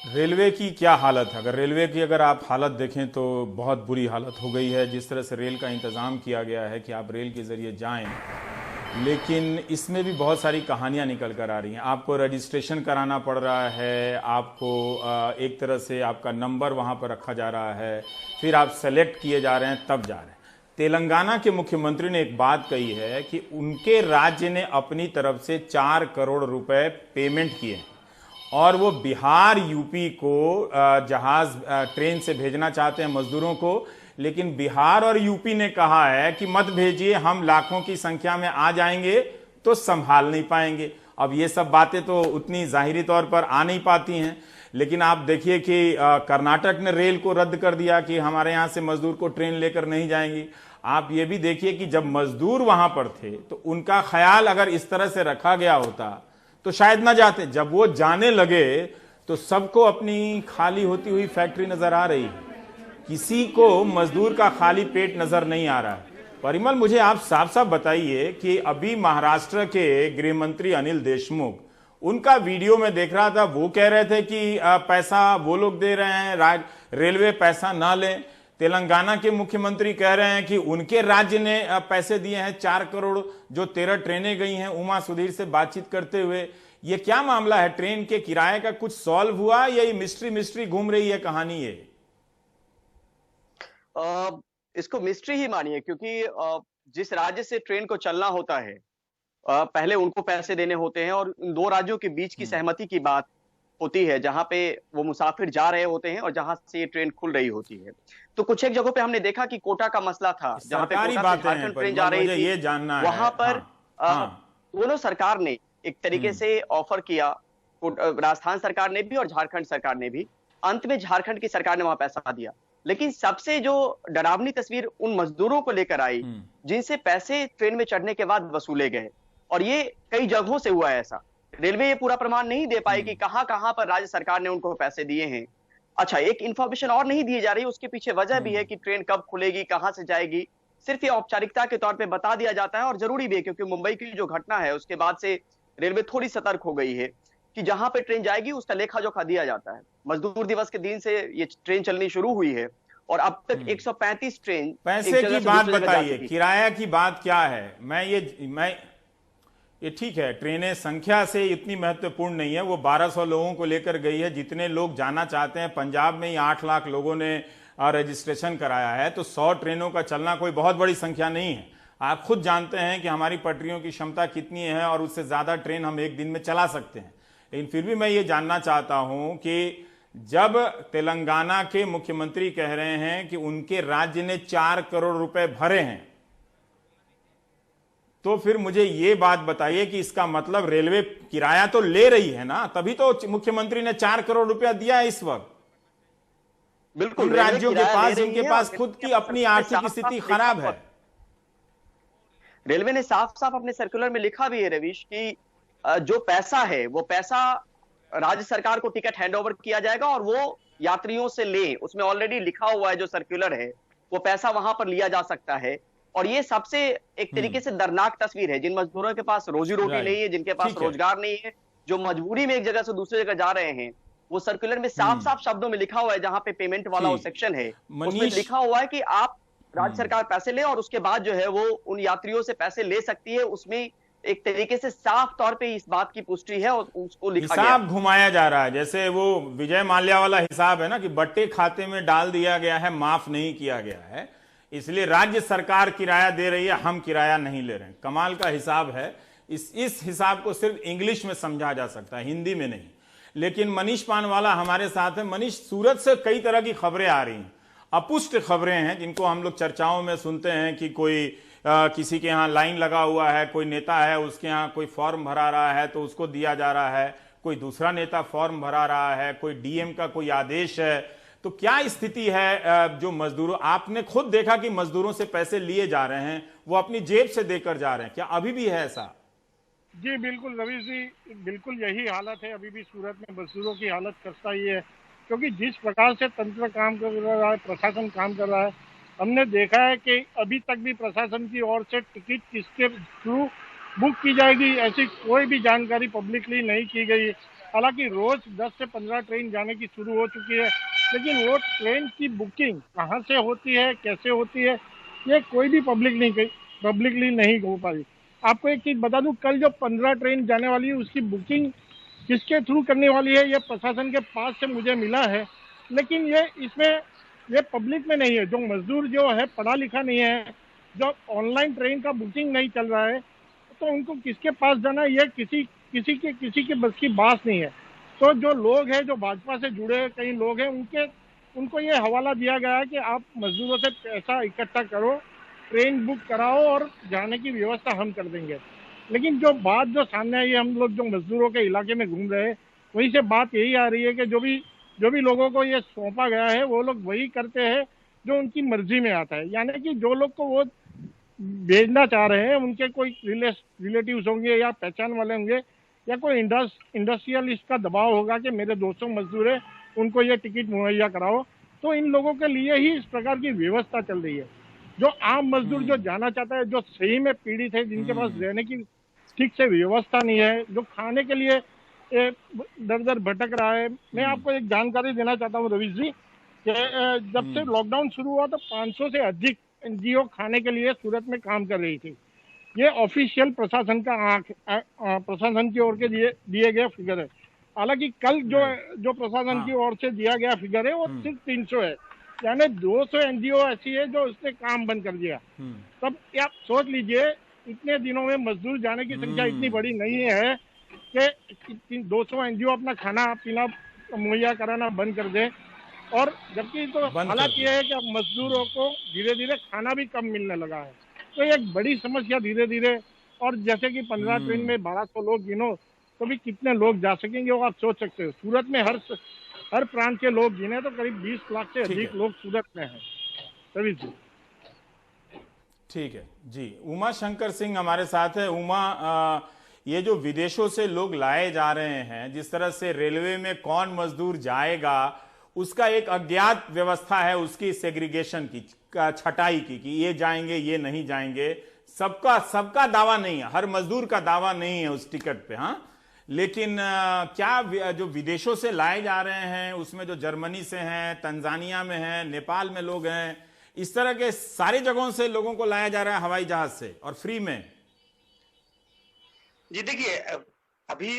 रेलवे की क्या हालत है? अगर रेलवे की अगर आप हालत देखें तो बहुत बुरी हालत हो गई है। जिस तरह से रेल का इंतज़ाम किया गया है कि आप रेल के ज़रिए जाएं, लेकिन इसमें भी बहुत सारी कहानियां निकल कर आ रही हैं। आपको रजिस्ट्रेशन कराना पड़ रहा है, आपको एक तरह से आपका नंबर वहां पर रखा जा रहा है, फिर आप सेलेक्ट किए जा रहे हैं तब जा रहे हैं। तेलंगाना के मुख्यमंत्री ने एक बात कही है कि उनके राज्य ने अपनी तरफ से 4 करोड़ रुपए पेमेंट किए हैं और वो बिहार यूपी को जहाज ट्रेन से भेजना चाहते हैं मजदूरों को, लेकिन बिहार और यूपी ने कहा है कि मत भेजिए, हम लाखों की संख्या में आ जाएंगे तो संभाल नहीं पाएंगे। अब ये सब बातें तो उतनी जाहिरी तौर पर आ नहीं पाती हैं, लेकिन आप देखिए कि कर्नाटक ने रेल को रद्द कर दिया कि हमारे यहाँ से मजदूर को ट्रेन लेकर नहीं जाएंगी। आप ये भी देखिए कि जब मजदूर वहां पर थे तो उनका ख्याल अगर इस तरह से रखा गया होता तो शायद ना जाते। जब वो जाने लगे तो सबको अपनी खाली होती हुई फैक्ट्री नजर आ रही है, किसी को मजदूर का खाली पेट नजर नहीं आ रहा है। परिमल, मुझे आप साफ साफ बताइए कि अभी महाराष्ट्र के गृह मंत्री अनिल देशमुख, उनका वीडियो में देख रहा था, वो कह रहे थे कि पैसा वो लोग दे रहे हैं, रेलवे पैसा ना ले। तेलंगाना के मुख्यमंत्री कह रहे हैं कि उनके राज्य ने पैसे दिए हैं 4 करोड़, जो 13 ट्रेनें गई हैं। उमा सुधीर से बातचीत करते हुए, ये क्या मामला है? ट्रेन के किराए का कुछ सॉल्व हुआ या ये मिस्ट्री घूम रही है कहानी? ये इसको मिस्ट्री ही मानिए, क्योंकि जिस राज्य से ट्रेन को चलना होता है पहले उनको पैसे देने होते हैं और इन दो राज्यों के बीच की सहमति की बात होती है, जहां पे वो मुसाफिर जा रहे होते हैं और जहां से ये ट्रेन खुल रही होती है। तो कुछ एक जगहों पे हमने देखा कि कोटा का मसला था, जहां पे कोटा से झारखंड ट्रेन जा रही थी, ये जानना है वहां पर दोनों सरकार ने एक तरीके से ऑफर किया, राजस्थान सरकार ने भी और झारखंड सरकार ने भी। अंत में झारखंड की सरकार ने वहां पैसा दिया, लेकिन सबसे जो डरावनी तस्वीर उन मजदूरों को लेकर आई जिनसे पैसे ट्रेन में चढ़ने के बाद वसूले गए, और ये कई जगहों से हुआ है ऐसा। रेलवे ये पूरा प्रमाण नहीं दे पाई कि कहां कहां पर राज्य सरकार ने उनको पैसे दिए हैं। अच्छा, एक इंफॉर्मेशन और नहीं दी जा रही, उसके पीछे वजह भी है कि ट्रेन कब खुलेगी, कहां से जाएगी, सिर्फ ये औपचारिकता के तौर पे बता दिया जाता है। और जरूरी भी है, क्योंकि मुंबई की जो घटना है उसके बाद से रेलवे थोड़ी सतर्क हो गई है कि जहां पे ट्रेन जाएगी उसका लेखा जोखा दिया जाता है। मजदूर दिवस के दिन से ये ट्रेन चलनी शुरू हुई है और अब तक 135 ट्रेन। पैसे की बात बताइए, किराया की बात क्या है? ये ठीक है, ट्रेनें संख्या से इतनी महत्वपूर्ण नहीं है, वो 1200 लोगों को लेकर गई है, जितने लोग जाना चाहते हैं। पंजाब में ही 8 लाख लोगों ने रजिस्ट्रेशन कराया है, तो 100 ट्रेनों का चलना कोई बहुत बड़ी संख्या नहीं है। आप खुद जानते हैं कि हमारी पटरियों की क्षमता कितनी है और उससे ज्यादा ट्रेन हम एक दिन में चला सकते हैं। लेकिन फिर भी मैं ये जानना चाहता हूं कि जब तेलंगाना के मुख्यमंत्री कह रहे हैं कि उनके राज्य ने 4 करोड़ रुपए भरे हैं, तो फिर मुझे ये बात बताइए कि इसका मतलब रेलवे किराया तो ले रही है ना, तभी तो मुख्यमंत्री ने 4 करोड़ रुपया दिया है इस वक्त। बिल्कुल, राज्यों के पास, इनके पास खुद की अपनी आर्थिक स्थिति खराब है। रेलवे ने साफ साफ अपने सर्कुलर में लिखा भी है रवीश कि जो पैसा है वो पैसा राज्य सरकार को टिकट हैंडओवर किया जाएगा और वो यात्रियों से ले, उसमें ऑलरेडी लिखा हुआ है, जो सर्कुलर है वो पैसा वहां पर लिया जा सकता है। और ये सबसे एक तरीके से दर्दनाक तस्वीर है जिन मजदूरों के पास रोजी रोटी नहीं है, जिनके पास रोजगार नहीं है, जो मजबूरी में एक जगह से दूसरी जगह जा रहे हैं। वो सर्कुलर में साफ साफ शब्दों में लिखा हुआ है, जहां पे पेमेंट वाला वो सेक्शन है उसमें लिखा हुआ है कि आप राज्य सरकार पैसे ले और उसके बाद जो है वो उन यात्रियों से पैसे ले सकती है। उसमें एक तरीके से साफ तौर पे इस बात की पुष्टि है और उसको लिखा गया। हिसाब घुमाया जा रहा है, जैसे वो विजय माल्या वाला हिसाब है ना कि बट्टे खाते में डाल दिया गया है, माफ नहीं किया गया है, इसलिए राज्य सरकार किराया दे रही है, हम किराया नहीं ले रहे हैं। कमाल का हिसाब है। इस हिसाब को सिर्फ इंग्लिश में समझा जा सकता है, हिंदी में नहीं। लेकिन मनीष पानवाला हमारे साथ है। मनीष, सूरत से कई तरह की खबरें आ रही हैं, अपुष्ट खबरें हैं, जिनको हम लोग चर्चाओं में सुनते हैं कि कोई किसी के यहाँ लाइन लगा हुआ है, कोई नेता है उसके यहाँ कोई फॉर्म भरा रहा है तो उसको दिया जा रहा है, कोई दूसरा नेता फॉर्म भरा रहा है, कोई डीएम का कोई आदेश है। तो क्या स्थिति है? जो मजदूरों, आपने खुद देखा कि मजदूरों से पैसे लिए जा रहे हैं, वो अपनी जेब से देकर जा रहे हैं, क्या अभी भी है ऐसा? जी बिल्कुल रवीश जी, बिल्कुल यही हालत है। अभी भी सूरत में मजदूरों की हालत खस्ता ही है, क्योंकि जिस प्रकार से तंत्र काम कर रहा है, प्रशासन काम कर रहा है, हमने देखा है कि अभी तक भी प्रशासन की ओर से टिकट किसके थ्रू बुक की जाएगी ऐसी कोई भी जानकारी पब्लिकली नहीं की गई। हालांकि रोज 10 से 15 ट्रेन जाने की शुरू हो चुकी है, लेकिन वो ट्रेन की बुकिंग कहाँ से होती है, कैसे होती है, ये कोई भी पब्लिकली नहीं हो पाई। आपको एक चीज बता दूं, कल जो 15 ट्रेन जाने वाली है उसकी बुकिंग किसके थ्रू करने वाली है, ये प्रशासन के पास से मुझे मिला है, लेकिन ये पब्लिक में नहीं है। जो मजदूर जो है पढ़ा लिखा नहीं है, जो ऑनलाइन ट्रेन का बुकिंग नहीं चल रहा है, तो उनको किसके पास जाना, ये किसी के बस की बात नहीं है। तो जो लोग हैं, जो भाजपा से जुड़े कई लोग हैं, उनको ये हवाला दिया गया है कि आप मजदूरों से पैसा इकट्ठा करो, ट्रेन बुक कराओ और जाने की व्यवस्था हम कर देंगे। लेकिन जो बात जो सामने आई है, हम लोग जो मजदूरों के इलाके में घूम रहे हैं, वहीं से बात यही आ रही है कि जो भी लोगों को ये सौंपा गया है वो लोग वही करते हैं जो उनकी मर्जी में आता है। यानी कि जो लोग को वो भेजना चाह रहे हैं, उनके कोई रिलेटिव्स होंगे या पहचान वाले होंगे या कोई इंडस्ट्रियलिस्ट का दबाव होगा कि मेरे 200 मजदूर है, उनको ये टिकट मुहैया कराओ, तो इन लोगों के लिए ही इस प्रकार की व्यवस्था चल रही है। जो आम मजदूर जो जाना चाहता है, जो सही में पीड़ित है, जिनके पास रहने की ठीक से व्यवस्था नहीं है, जो खाने के लिए दर दर भटक रहा है। मैं आपको एक जानकारी देना चाहता हूँ रवीश जी, कि जब से लॉकडाउन शुरू हुआ तो 500 से अधिक एनजीओ खाने के लिए सूरत में काम कर रही थी। ये ऑफिशियल प्रशासन की ओर के दिए गए फिगर है। हालांकि कल जो प्रशासन की ओर से दिया गया फिगर है वो सिर्फ 300 है, यानी 200 एनजीओ ऐसी है जो उसने काम बंद कर दिया। तब आप सोच लीजिए, इतने दिनों में मजदूर जाने की संख्या इतनी बड़ी नहीं है कि 200 एनजीओ अपना खाना पीना मुहैया कराना बंद कर दे। और जबकि तो हालात ये है कि अब मजदूरों को धीरे धीरे खाना भी कम मिलने लगा है, तो एक बड़ी समस्या धीरे धीरे। और जैसे कि 15 ट्रेन में 1200 लोग गिनो तो भी कितने लोग जा सकेंगे वो आप सोच सकते हो। सूरत में हर प्रांत के लोग गिने तो करीब 20 लाख से अधिक लोग सूरत में हैं। रवि जी, ठीक है जी। उमा शंकर सिंह हमारे साथ है। उमा, ये जो विदेशों से लोग लाए जा रहे हैं, जिस तरह से रेलवे में कौन मजदूर जाएगा उसका एक अज्ञात व्यवस्था है, उसकी सेग्रीगेशन की, छटाई की, कि ये जाएंगे ये नहीं जाएंगे। सबका दावा नहीं है, हर मजदूर का दावा नहीं है उस टिकट पे। हाँ, लेकिन क्या जो विदेशों से लाए जा रहे हैं उसमें जो जर्मनी से हैं, तंजानिया में हैं, नेपाल में लोग हैं, इस तरह के सारी जगहों से लोगों को लाया जा रहा है हवाई जहाज से और फ्री में? जी देखिए, अभी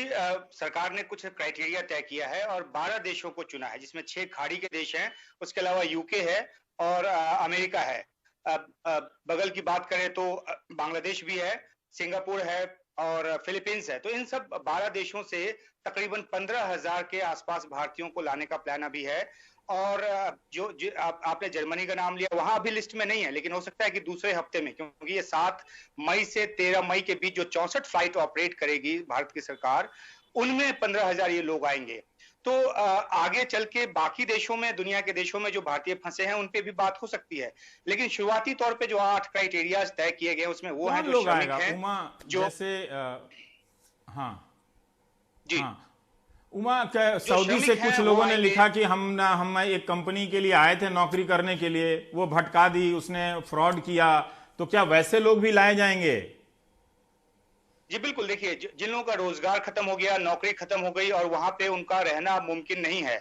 सरकार ने कुछ क्राइटेरिया तय किया है और 12 देशों को चुना है, जिसमें 6 खाड़ी के देश हैं, उसके अलावा यूके है और अमेरिका है। बगल की बात करें तो बांग्लादेश भी है, सिंगापुर है और फिलीपींस है। तो इन सब 12 देशों से तकरीबन 15,000 के आसपास भारतीयों को लाने का प्लान अभी है। और जो आपने जर्मनी का नाम लिया, वहां अभी लिस्ट में नहीं है, लेकिन हो सकता है कि दूसरे हफ्ते में, क्योंकि ये 7 मई से 13 मई के बीच जो 64 फ्लाइट ऑपरेट करेगी भारत की सरकार, उनमें 15,000 ये लोग आएंगे। तो आगे चल के बाकी देशों में, दुनिया के देशों में जो भारतीय फंसे हैं उन पे भी बात हो सकती है, लेकिन शुरुआती तौर पे जो 8 क्राइटेरिया तय किए गए उसमें वो हैं जो श्रमिक हैं, जो जैसे हाँ जी हाँ। उमा, सऊदी से कुछ लोगों ने लिखा कि हम एक कंपनी के लिए आए थे नौकरी करने के लिए, वो भटका दी, उसने फ्रॉड किया, तो क्या वैसे लोग भी लाए जाएंगे? जी बिल्कुल। देखिए, जिन लोगों का रोजगार खत्म हो गया, नौकरी खत्म हो गई और वहां पे उनका रहना मुमकिन नहीं है,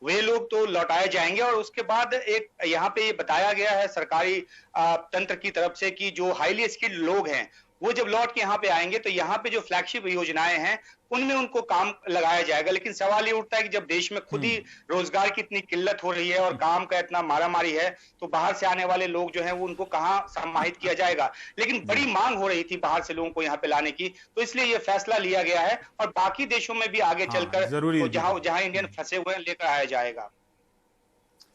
वे लोग तो लौटाए जाएंगे। और उसके बाद एक यहाँ पे ये बताया गया है सरकारी तंत्र की तरफ से कि जो हाईली स्किल्ड लोग हैं वो जब लौट के यहाँ पे आएंगे तो यहाँ पे जो फ्लैगशिप योजनाएं हैं उनमें उनको काम लगाया जाएगा। लेकिन सवाल ये उठता है कि जब देश में खुद ही रोजगार की इतनी किल्लत हो रही है और काम का इतना मारामारी है, तो बाहर से आने वाले लोग जो हैं वो उनको कहाँ समाहित किया जाएगा। लेकिन बड़ी मांग हो रही थी बाहर से लोगों को यहाँ पे लाने की, तो इसलिए ये फैसला लिया गया है और बाकी देशों में भी आगे चलकर जहां इंडियन फंसे हुए हैं लेकर आया जाएगा।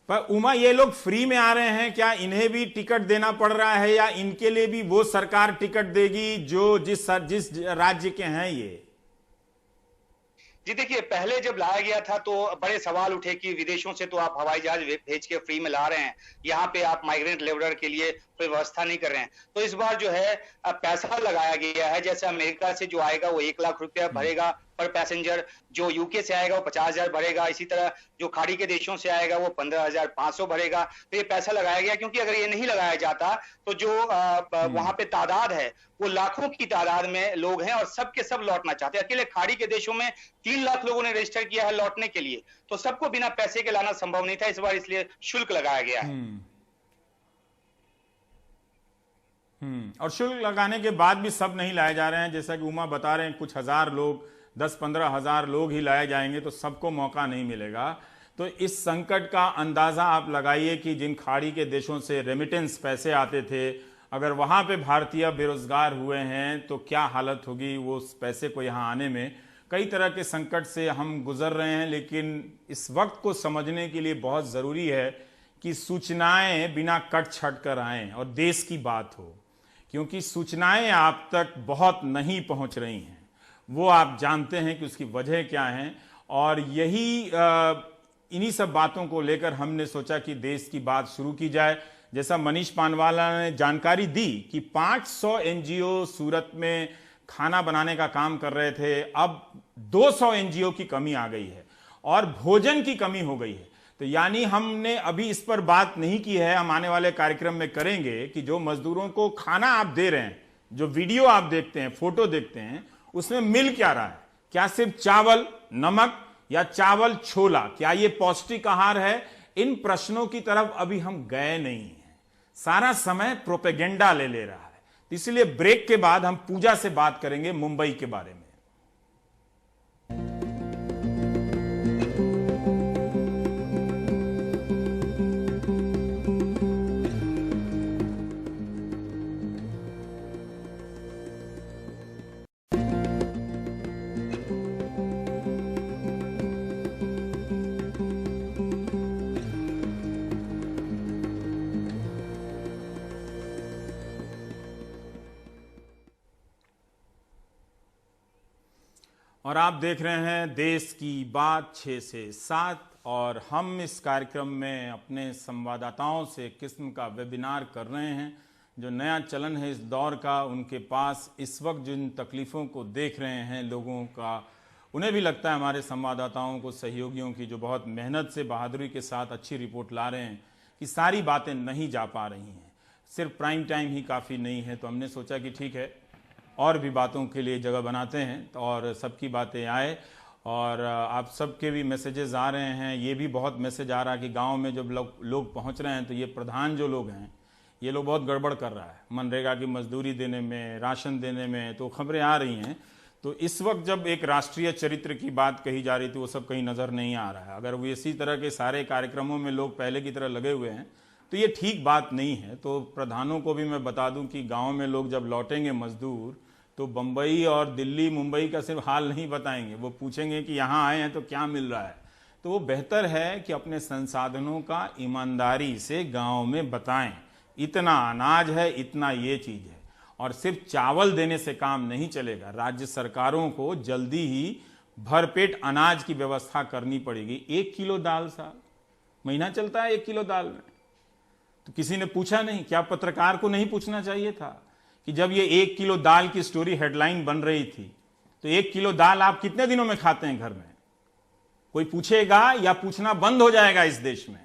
पर उमा, ये लोग फ्री में आ रहे हैं, क्या इन्हें भी टिकट देना पड़ रहा है या इनके लिए भी वो सरकार टिकट देगी जो जिस राज्य के हैं ये? जी देखिए, पहले जब लाया गया था तो बड़े सवाल उठे कि विदेशों से तो आप हवाई जहाज भेज के फ्री में ला रहे हैं, यहाँ पे आप माइग्रेंट लेबरर के लिए कोई व्यवस्था नहीं कर रहे हैं। तो इस बार जो है पैसा लगाया गया है, जैसे अमेरिका से जो आएगा वो 1 लाख रुपया भरेगा पर पैसेंजर। जो यूके से आएगा वो 50,000 भरेगा, इसी तरह जो खाड़ी के देशों से आएगा वो 15,500 भरेगा। तो ये पैसा लगाया गया, क्योंकि अगर ये नहीं लगाया जाता तो जो वहां पे तादाद है वो लाखों की तादाद में लोग हैं और सबके सब लौटना चाहते हैं। अकेले खाड़ी के देशों में 3 लाख लोगों ने रजिस्टर किया है लौटने के लिए, तो सबको बिना पैसे के लाना संभव नहीं था इस बार, इसलिए शुल्क लगाया गया है। और शुल्क लगाने के बाद भी सब नहीं लाए जा रहे हैं। जैसा कि उमा बता रहे हैं, कुछ हजार लोग, 10-15 हजार लोग ही लाए जाएंगे, तो सबको मौका नहीं मिलेगा। तो इस संकट का अंदाजा आप लगाइए कि जिन खाड़ी के देशों से रेमिटेंस पैसे आते थे, अगर वहां पे भारतीय बेरोजगार हुए हैं तो क्या हालत होगी वो उस पैसे को यहाँ आने में। कई तरह के संकट से हम गुजर रहे हैं, लेकिन इस वक्त को समझने के लिए बहुत जरूरी है कि सूचनाएं बिना कट छट कर आएं और देश की बात हो, क्योंकि सूचनाएं आप तक बहुत नहीं पहुंच रही हैं। वो आप जानते हैं कि उसकी वजह क्या है, और यही इन्हीं सब बातों को लेकर हमने सोचा कि देश की बात शुरू की जाए। जैसा मनीष पानवाला ने जानकारी दी कि 500 एनजीओ सूरत में खाना बनाने का काम कर रहे थे, अब 200 एनजीओ की कमी आ गई है और भोजन की कमी हो गई है। तो यानी हमने अभी इस पर बात नहीं की है, हम आने वाले कार्यक्रम में करेंगे कि जो मजदूरों को खाना आप दे रहे हैं, जो वीडियो आप देखते हैं, फोटो देखते हैं, उसमें मिल क्या रहा है। क्या सिर्फ चावल नमक या चावल छोला, क्या ये पौष्टिक आहार है? इन प्रश्नों की तरफ अभी हम गए नहीं हैं। सारा समय प्रोपेगेंडा ले रहा है। इसलिए ब्रेक के बाद हम पूजा से बात करेंगे मुंबई के बारे में। और आप देख रहे हैं देश की बात 6 से 7, और हम इस कार्यक्रम में अपने संवाददाताओं से किस्म का वेबिनार कर रहे हैं। जो नया चलन है इस दौर का, उनके पास इस वक्त जिन तकलीफ़ों को देख रहे हैं लोगों का, उन्हें भी लगता है हमारे संवाददाताओं को, सहयोगियों की जो बहुत मेहनत से बहादुरी के साथ अच्छी रिपोर्ट ला रहे हैं, कि सारी बातें नहीं जा पा रही हैं, सिर्फ प्राइम टाइम ही काफ़ी नहीं है। तो हमने सोचा कि ठीक है, और भी बातों के लिए जगह बनाते हैं और सबकी बातें आए। और आप सबके भी मैसेजेस आ रहे हैं, ये भी बहुत मैसेज आ रहा है कि गांव में जब लोग पहुंच रहे हैं तो ये प्रधान जो लोग हैं, ये लोग बहुत गड़बड़ कर रहा है मनरेगा की मजदूरी देने में, राशन देने में, तो खबरें आ रही हैं। तो इस वक्त जब एक राष्ट्रीय चरित्र की बात कही जा रही थी, वो सब कहीं नज़र नहीं आ रहा है। अगर वो इसी तरह के सारे कार्यक्रमों में लोग पहले की तरह लगे हुए हैं तो ये ठीक बात नहीं है। तो प्रधानों को भी मैं बता दूं कि गांव में लोग जब लौटेंगे मजदूर, तो बम्बई और दिल्ली मुंबई का सिर्फ हाल नहीं बताएंगे, वो पूछेंगे कि यहाँ आए हैं तो क्या मिल रहा है। तो वो बेहतर है कि अपने संसाधनों का ईमानदारी से गांव में बताएं, इतना अनाज है, इतना ये चीज़ है। और सिर्फ चावल देने से काम नहीं चलेगा, राज्य सरकारों को जल्दी ही भरपेट अनाज की व्यवस्था करनी पड़ेगी। 1 किलो दाल साल महीना चलता है 1 किलो दाल में। तो किसी ने पूछा नहीं, क्या पत्रकार को नहीं पूछना चाहिए था कि जब ये 1 किलो दाल की स्टोरी हेडलाइन बन रही थी, तो 1 किलो दाल आप कितने दिनों में खाते हैं घर में? कोई पूछेगा या पूछना बंद हो जाएगा इस देश में?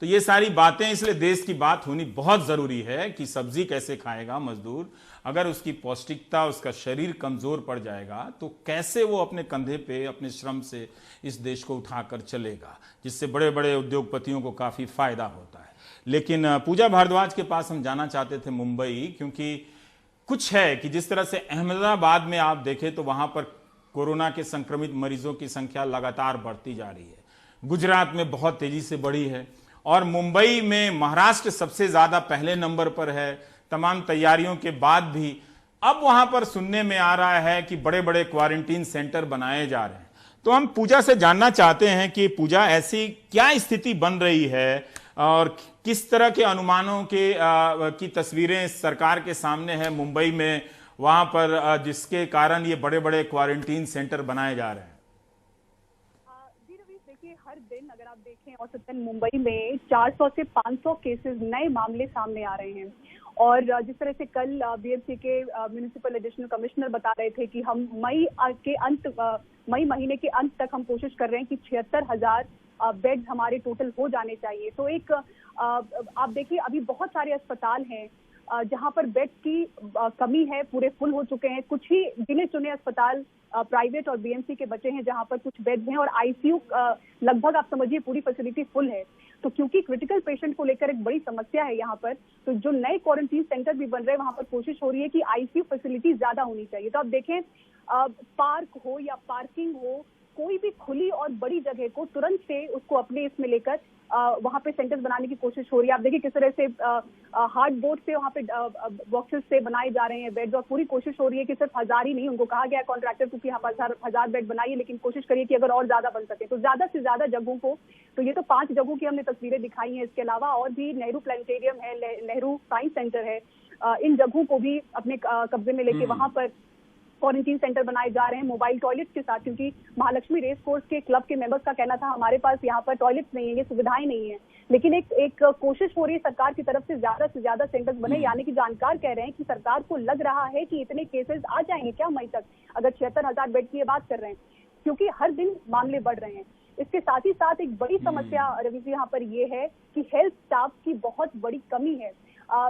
तो ये सारी बातें, इसलिए देश की बात होनी बहुत जरूरी है कि सब्जी कैसे खाएगा मजदूर, अगर उसकी पौष्टिकता, उसका शरीर कमजोर पड़ जाएगा तो कैसे वो अपने कंधे पे अपने श्रम से इस देश को उठाकर चलेगा, जिससे बड़े बड़े उद्योगपतियों को काफी फायदा होता है। लेकिन पूजा भारद्वाज के पास हम जाना चाहते थे मुंबई, क्योंकि कुछ है कि जिस तरह से अहमदाबाद में आप देखें तो वहां पर कोरोना के संक्रमित मरीजों की संख्या लगातार बढ़ती जा रही है, गुजरात में बहुत तेजी से बढ़ी है, और मुंबई में महाराष्ट्र सबसे ज्यादा पहले नंबर पर है। तमाम तैयारियों के बाद भी अब वहां पर सुनने में आ रहा है कि बड़े बड़े क्वारंटीन सेंटर बनाए जा रहे हैं। तो हम पूजा से जानना चाहते हैं कि पूजा, ऐसी क्या स्थिति बन रही है और किस तरह के अनुमानों की तस्वीरें सरकार के सामने है मुंबई में, वहां पर जिसके कारण ये बड़े बड़े क्वारंटीन सेंटर बनाए जा रहे हैं? जी रवीश, देखिए हर दिन अगर आप देखें औसतन मुंबई में 400 से 500 केसेस नए मामले सामने आ रहे हैं। और जिस तरह से कल बीएमसी के म्युनिसिपल एडिशनल कमिश्नर बता रहे थे कि हम मई महीने के अंत तक हम कोशिश कर रहे हैं कि 76,000 बेड्स हमारे टोटल हो जाने चाहिए। तो एक आप देखिए अभी बहुत सारे अस्पताल हैं जहां पर बेड्स की कमी है, पूरे फुल हो चुके हैं। कुछ ही गिने चुने अस्पताल प्राइवेट और बीएमसी के बचे हैं जहां पर कुछ बेड्स हैं, और आईसीयू लगभग आप समझिए पूरी फैसिलिटी फुल है। तो क्योंकि क्रिटिकल पेशेंट को लेकर एक बड़ी समस्या है यहाँ पर, तो जो नए क्वारंटीन सेंटर भी बन रहे हैं वहां पर कोशिश हो रही है कि आईसीयू फैसिलिटी ज्यादा होनी चाहिए। तो आप देखें पार्क हो या पार्किंग हो, कोई भी खुली और बड़ी जगह को तुरंत से उसको अपने इसमें लेकर वहां पे सेंटर्स बनाने की कोशिश हो रही है। आप देखिए किस तरह से हार्डबोर्ड से वहां पे बॉक्सेस से बनाए जा रहे हैं बेड्स, और पूरी कोशिश हो रही है कि सिर्फ 1000 ही नहीं, उनको कहा गया कॉन्ट्रैक्टर को कि आप 1000 बेड बनाइए, लेकिन कोशिश करिए कि अगर और ज्यादा बन सके तो ज्यादा से ज्यादा जगहों को। तो ये तो 5 जगहों की हमने तस्वीरें दिखाई हैं, इसके अलावा और भी नेहरू प्लानिटेरियम है, नेहरू साइंस सेंटर है, इन जगहों को भी अपने कब्जे में लेके वहां पर क्वारंटीन सेंटर बनाए जा रहे हैं मोबाइल टॉयलेट्स के साथ, क्योंकि महालक्ष्मी रेस कोर्स के क्लब के मेंबर्स का कहना था हमारे पास यहाँ पर टॉयलेट्स नहीं है, ये सुविधाएं नहीं है। लेकिन एक कोशिश हो रही है सरकार की तरफ से ज्यादा सेंटर्स बने, यानी कि जानकार कह रहे हैं कि सरकार को लग रहा है कि इतने केसेस आ जाएंगे क्या मई तक, अगर 76,000 बेड की ये बात कर रहे हैं, क्योंकि हर दिन मामले बढ़ रहे हैं। इसके साथ ही साथ एक बड़ी समस्या रवि जी यहाँ पर ये है कि हेल्थ स्टाफ की बहुत बड़ी कमी है।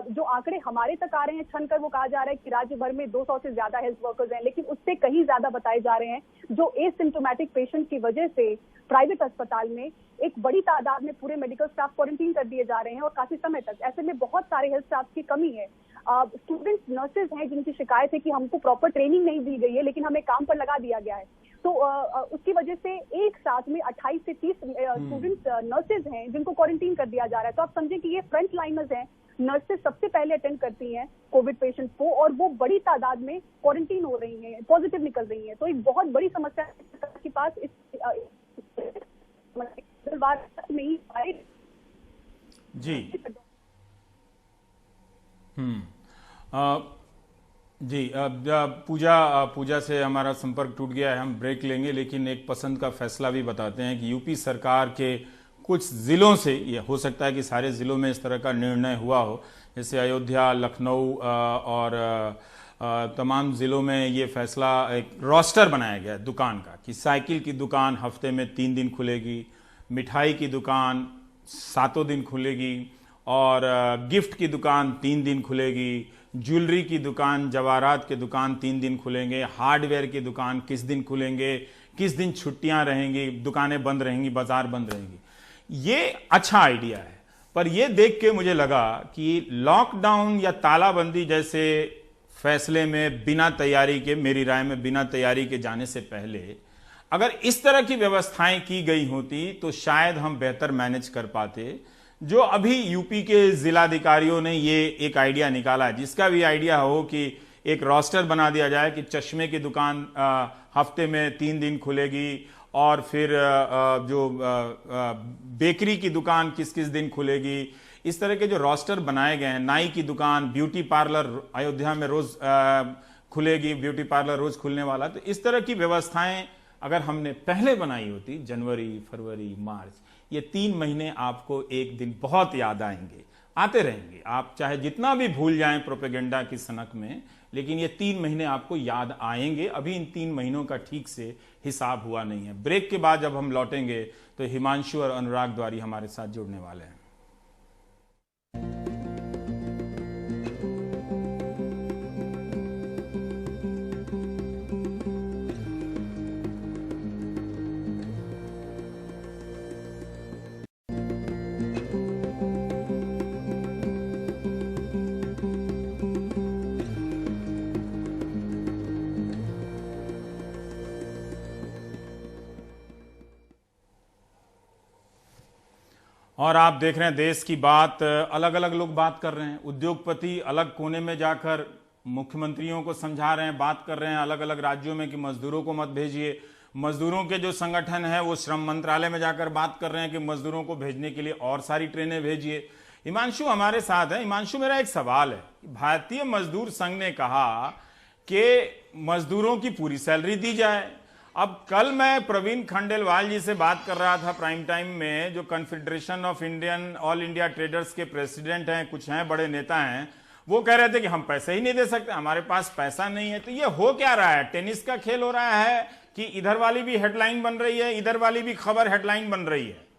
जो आंकड़े हमारे तक आ रहे हैं छन कर, वो कहा जा रहा है कि राज्य भर में 200 से ज्यादा हेल्थ वर्कर्स हैं, लेकिन उससे कहीं ज्यादा बताए जा रहे हैं जो एसिम्प्टोमेटिक पेशेंट की वजह से प्राइवेट अस्पताल में एक बड़ी तादाद में पूरे मेडिकल स्टाफ क्वारंटीन कर दिए जा रहे हैं और काफी समय तक। ऐसे में बहुत सारे हेल्थ स्टाफ की कमी है। स्टूडेंट्स नर्सेज हैं जिनकी शिकायत है कि हमको प्रॉपर ट्रेनिंग नहीं दी गई है, लेकिन हमें काम पर लगा दिया गया है। तो उसकी वजह से एक साथ में 28 से 30 स्टूडेंट्स नर्सेज हैं जिनको क्वारंटीन कर दिया जा रहा है। तो आप समझें कि ये फ्रंट लाइनर्स हैं, नर्सेज सबसे पहले अटेंड करती हैं कोविड पेशेंट्स को, और वो बड़ी तादाद में क्वारंटीन हो रही हैं, पॉजिटिव निकल रही हैं। तो एक बहुत बड़ी समस्या के पास इस में ही आए जी जी। पूजा से हमारा संपर्क टूट गया है, हम ब्रेक लेंगे, लेकिन एक पसंद का फैसला भी बताते हैं कि यूपी सरकार के कुछ जिलों से, ये हो सकता है कि सारे जिलों में इस तरह का निर्णय हुआ हो, जैसे अयोध्या, लखनऊ और तमाम जिलों में ये फैसला, एक रोस्टर बनाया गया है दुकान का कि साइकिल की दुकान हफ्ते में 3 दिन खुलेगी, मिठाई की दुकान 7 दिन खुलेगी, और गिफ्ट की दुकान 3 दिन खुलेगी, ज्वेलरी की दुकान, जवाहरात की दुकान 3 दिन खुलेंगे, हार्डवेयर की दुकान किस दिन खुलेंगे, किस दिन छुट्टियां रहेंगी, दुकानें बंद रहेंगी, बाजार बंद रहेंगी। ये अच्छा आइडिया है, पर यह देख के मुझे लगा कि लॉकडाउन या तालाबंदी जैसे फैसले में बिना तैयारी के, मेरी राय में बिना तैयारी के जाने से पहले अगर इस तरह की व्यवस्थाएं की गई होती तो शायद हम बेहतर मैनेज कर पाते। जो अभी यूपी के जिलाधिकारियों ने ये एक आइडिया निकाला है, जिसका भी आइडिया हो कि एक रोस्टर बना दिया जाए कि चश्मे की दुकान हफ्ते में 3 दिन खुलेगी, और फिर जो बेकरी की दुकान किस किस दिन खुलेगी, इस तरह के जो रोस्टर बनाए गए हैं। नाई की दुकान, ब्यूटी पार्लर अयोध्या में रोज खुलेगी, ब्यूटी पार्लर रोज खुलने वाला। तो इस तरह की व्यवस्थाएं अगर हमने पहले बनाई होती, जनवरी, फरवरी, मार्च, ये 3 महीने आपको एक दिन बहुत याद आएंगे, आते रहेंगे। आप चाहे जितना भी भूल जाएं प्रोपेगेंडा की सनक में, लेकिन ये 3 महीने आपको याद आएंगे। अभी इन 3 महीनों का ठीक से हिसाब हुआ नहीं है। ब्रेक के बाद जब हम लौटेंगे तो हिमांशु और अनुराग द्वारी हमारे साथ जुड़ने वाले हैं। और आप देख रहे हैं देश की बात, अलग अलग लोग बात कर रहे हैं। उद्योगपति अलग कोने में जाकर मुख्यमंत्रियों को समझा रहे हैं, बात कर रहे हैं अलग अलग राज्यों में कि मजदूरों को मत भेजिए। मजदूरों के जो संगठन है वो श्रम मंत्रालय में जाकर बात कर रहे हैं कि मजदूरों को भेजने के लिए और सारी ट्रेनें भेजिए। हिमांशु हमारे साथ है। हिमांशु, मेरा एक सवाल है। भारतीय मजदूर संघ ने कहा कि मजदूरों की पूरी सैलरी दी जाए, अब कल मैं प्रवीण खंडेलवाल जी से बात कर रहा था प्राइम टाइम में, जो confederation of Indian all India traders के प्रेसिडेंट हैं, कुछ हैं बड़े नेता हैं, वो कह रहे थे कि हम पैसे ही नहीं दे सकते, हमारे पास पैसा नहीं है। तो ये हो क्या रहा है? टेनिस का खेल हो रहा है कि इधर वाली भी हेडलाइन बन रही है, इधर वाली भी खबर हेडलाइन बन रही है?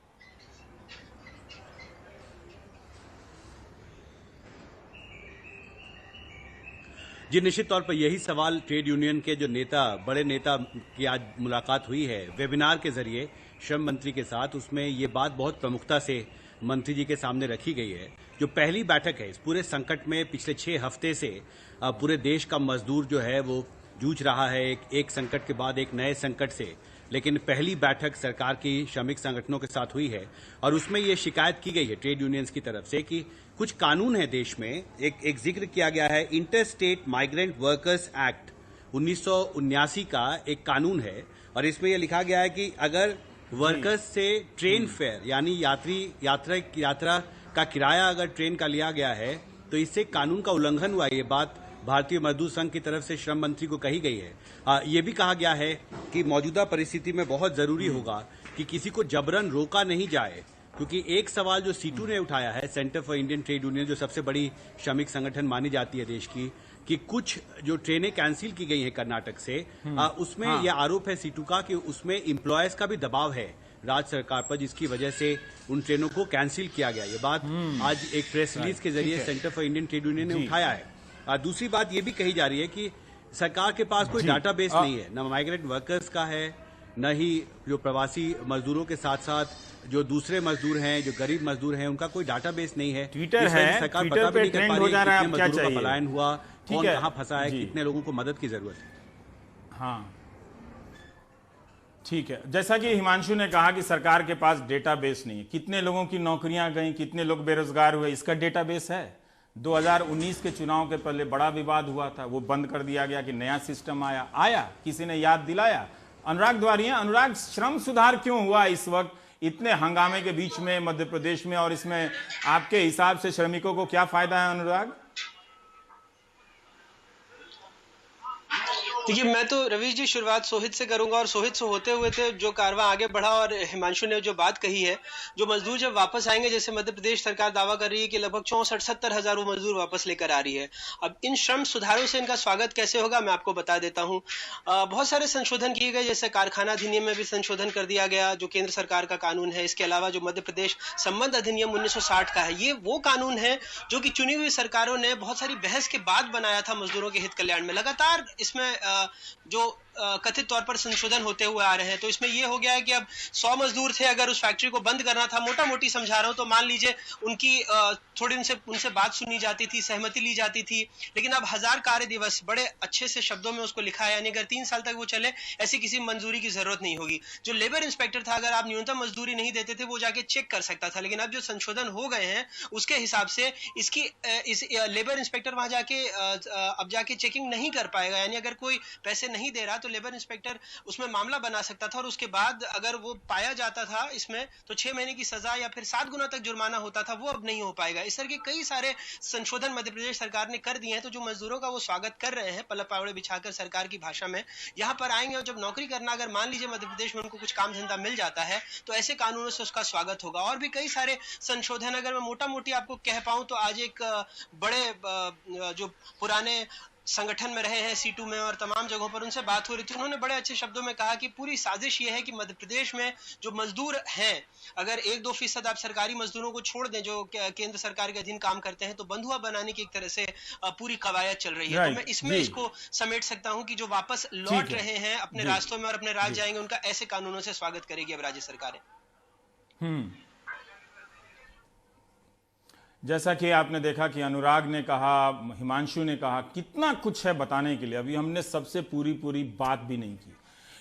जी, निश्चित तौर पर यही सवाल ट्रेड यूनियन के जो नेता, बड़े नेता की आज मुलाकात हुई है वेबिनार के जरिए श्रम मंत्री के साथ, उसमें ये बात बहुत प्रमुखता से मंत्री जी के सामने रखी गई है। जो पहली बैठक है इस पूरे संकट में, पिछले 6 हफ्ते से पूरे देश का मजदूर जो है वो जूझ रहा है एक संकट के बाद एक नए संकट से, लेकिन पहली बैठक सरकार की श्रमिक संगठनों के साथ हुई है और उसमें ये शिकायत की गई है ट्रेड यूनियंस की तरफ से कि कुछ कानून है देश में। एक जिक्र किया गया है inter state migrant workers act 1979 का एक कानून है और इसमें यह लिखा गया है कि अगर वर्कर्स से ट्रेन फेयर यानी यात्रा का किराया अगर ट्रेन का लिया गया है तो इससे कानून का उल्लंघन हुआ। ये बात भारतीय मजदूर संघ की तरफ से श्रम मंत्री को कही गई है। ये भी कहा गया है कि मौजूदा परिस्थिति में बहुत जरूरी होगा कि किसी को जबरन रोका नहीं जाए, क्योंकि एक सवाल जो सीटू ने उठाया है, centre for Indian trade union जो सबसे बड़ी श्रमिक संगठन मानी जाती है देश की, कि कुछ जो ट्रेनें कैंसिल की गई हैं कर्नाटक से, उसमें यह आरोप है सीटू का कि उसमें एम्प्लॉयज का भी दबाव है राज्य सरकार पर, जिसकी वजह से उन ट्रेनों को कैंसिल किया गया। ये बात आज एक प्रेस रिलीज के जरिए centre for Indian trade union ने उठाया है। दूसरी बात ये भी कही जा रही है कि सरकार के पास कोई डाटाबेस नहीं है, न माइग्रेंट वर्कर्स का है, न ही जो प्रवासी मजदूरों के साथ साथ जो दूसरे मजदूर हैं, जो गरीब मजदूर हैं, उनका कोई डाटाबेस नहीं है। ट्विटर है, सरकार ट्विटर पता भी पे नहीं कर ट्रेंड पा हो रही जा रहा है, कितने क्या मजदूरों का चाहिए? पलायन हुआ, कौन है। कहां फंसा है, जी। कितने लोगों को मदद की जरूरत है। हाँ, ठीक है। जैसा कि हिमांशु ने कहा कि सरकार के पास डेटाबेस नहीं है, कितने लोगों की नौकरियां गई, कितने लोग बेरोजगार हुए, इसका डेटाबेस है? 2019 के चुनाव के पहले बड़ा विवाद हुआ था, वो बंद कर दिया गया कि नया सिस्टम आया, किसी ने याद दिलाया? अनुराग द्वारिया, अनुराग, श्रम सुधार क्यों हुआ इस वक्त इतने हंगामे के बीच में मध्य प्रदेश में, और इसमें आपके हिसाब से श्रमिकों को क्या फायदा है अनुराग? देखिए, मैं तो रवीश जी शुरुआत सोहित से करूंगा, और सोहित से होते हुए थे जो कारवां आगे बढ़ा, और हिमांशु ने जो बात कही है, जो मजदूर जब वापस आएंगे, जैसे मध्य प्रदेश सरकार दावा कर रही है कि लगभग 64-70 हजार वो मजदूर वापस लेकर आ रही है। अब इन श्रम सुधारों से इनका स्वागत कैसे होगा, मैं आपको बता देता हूँ। बहुत सारे संशोधन किए गए, जैसे कारखाना अधिनियम में भी संशोधन कर दिया गया जो केंद्र सरकार का कानून है। इसके अलावा जो मध्य प्रदेश संबंध अधिनियम 1960 का है, ये वो कानून है जो कि चुनी हुई सरकारों ने बहुत सारी बहस के बाद बनाया था मजदूरों के हित कल्याण में। लगातार इसमें जो कथित तौर पर संशोधन होते हुए आ रहे हैं, तो इसमें यह हो गया है कि अब 100 मजदूर थे, अगर उस फैक्ट्री को बंद करना था, मोटा मोटी समझा रहा हूं, तो मान लीजिए उनकी थोड़ी उनसे बात सुनी जाती थी, सहमति ली जाती थी, लेकिन अब 1000 कार्य दिवस बड़े अच्छे से शब्दों में उसको लिखा है, यानी अगर 3 साल तक वो चले, ऐसी किसी मंजूरी की जरूरत नहीं होगी। जो लेबर इंस्पेक्टर था, अगर आप न्यूनतम मजदूरी नहीं देते थे, वो जाके चेक कर सकता था, लेकिन अब जो संशोधन हो गए हैं उसके हिसाब से इस लेबर इंस्पेक्टर वहां जाके अब जाके चेकिंग नहीं कर पाएगा। यानी अगर कोई पैसे नहीं दे रहा तो लेबर इंस्पेक्टर उसमें मामला बना सकता था, और उसके बाद अगर वो पाया जाता था इसमें, तो 6 महीने की सजा या फिर 7 गुना तक जुर्माना होता था, वो अब नहीं हो पाएगा। इस तरह के कई सारे संशोधन मध्य प्रदेश सरकार ने कर दिए हैं, तो जो मजदूरों का वो स्वागत कर रहे हैं पल्लव पावड़े बिछाकर सरकार की भाषा में, यहाँ पर आएंगे, और जब नौकरी करना, अगर मान लीजिए मध्य प्रदेश में उनको कुछ काम धंधा मिल जाता है, तो ऐसे कानूनों से उसका स्वागत होगा। और भी कई सारे संशोधन, अगर मैं मोटा मोटी आपको कह पाऊं, तो आज एक बड़े जो पुराने संगठन में रहे हैं सीटू में और तमाम जगहों पर, उनसे बात हो रही थी, उन्होंने बड़े अच्छे शब्दों में कहा कि पूरी साजिश ये है कि मध्य प्रदेश में जो मजदूर हैं, अगर 1-2% आप सरकारी मजदूरों को छोड़ दें जो केंद्र सरकार के अधीन काम करते हैं, तो बंधुआ बनाने की एक तरह से पूरी कवायद चल रही है। तो मैं इसमें इसको समेट सकता हूं कि जो वापस लौट रहे हैं अपने रास्तों में और अपने राज्य जाएंगे, उनका ऐसे कानूनों से स्वागत करेगी अब राज्य सरकारें। जैसा कि आपने देखा कि अनुराग ने कहा, हिमांशु ने कहा, कितना कुछ है बताने के लिए, अभी हमने सबसे पूरी बात भी नहीं की।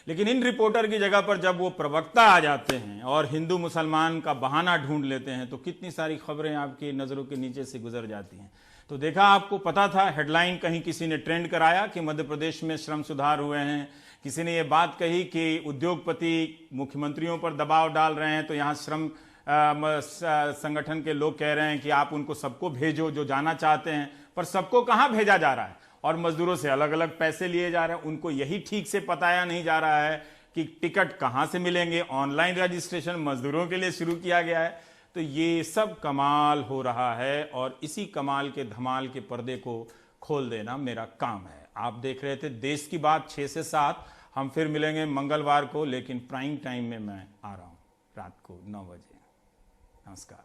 लेकिन इन रिपोर्टर की जगह पर जब वो प्रवक्ता आ जाते हैं और हिंदू मुसलमान का बहाना ढूंढ लेते हैं, तो कितनी सारी खबरें आपकी नज़रों के नीचे से गुजर जाती हैं। तो देखा, आपको पता था, हेडलाइन कहीं किसी ने ट्रेंड कराया कि मध्य प्रदेश में श्रम सुधार हुए हैं, किसी ने ये बात कही कि उद्योगपति मुख्यमंत्रियों पर दबाव डाल रहे हैं, तो यहाँ श्रम संगठन के लोग कह रहे हैं कि आप उनको सबको भेजो जो जाना चाहते हैं, पर सबको कहां भेजा जा रहा है, और मजदूरों से अलग अलग पैसे लिए जा रहे हैं। उनको यही ठीक से बताया नहीं जा रहा है कि टिकट कहां से मिलेंगे, ऑनलाइन रजिस्ट्रेशन मजदूरों के लिए शुरू किया गया है। तो ये सब कमाल हो रहा है और इसी कमाल के धमाल के पर्दे को खोल देना मेरा काम है। आप देख रहे थे देश की बात 6 से 7। हम फिर मिलेंगे मंगलवार को, लेकिन प्राइम टाइम में मैं आ रहा हूं रात को 9 बजे। नमस्कार।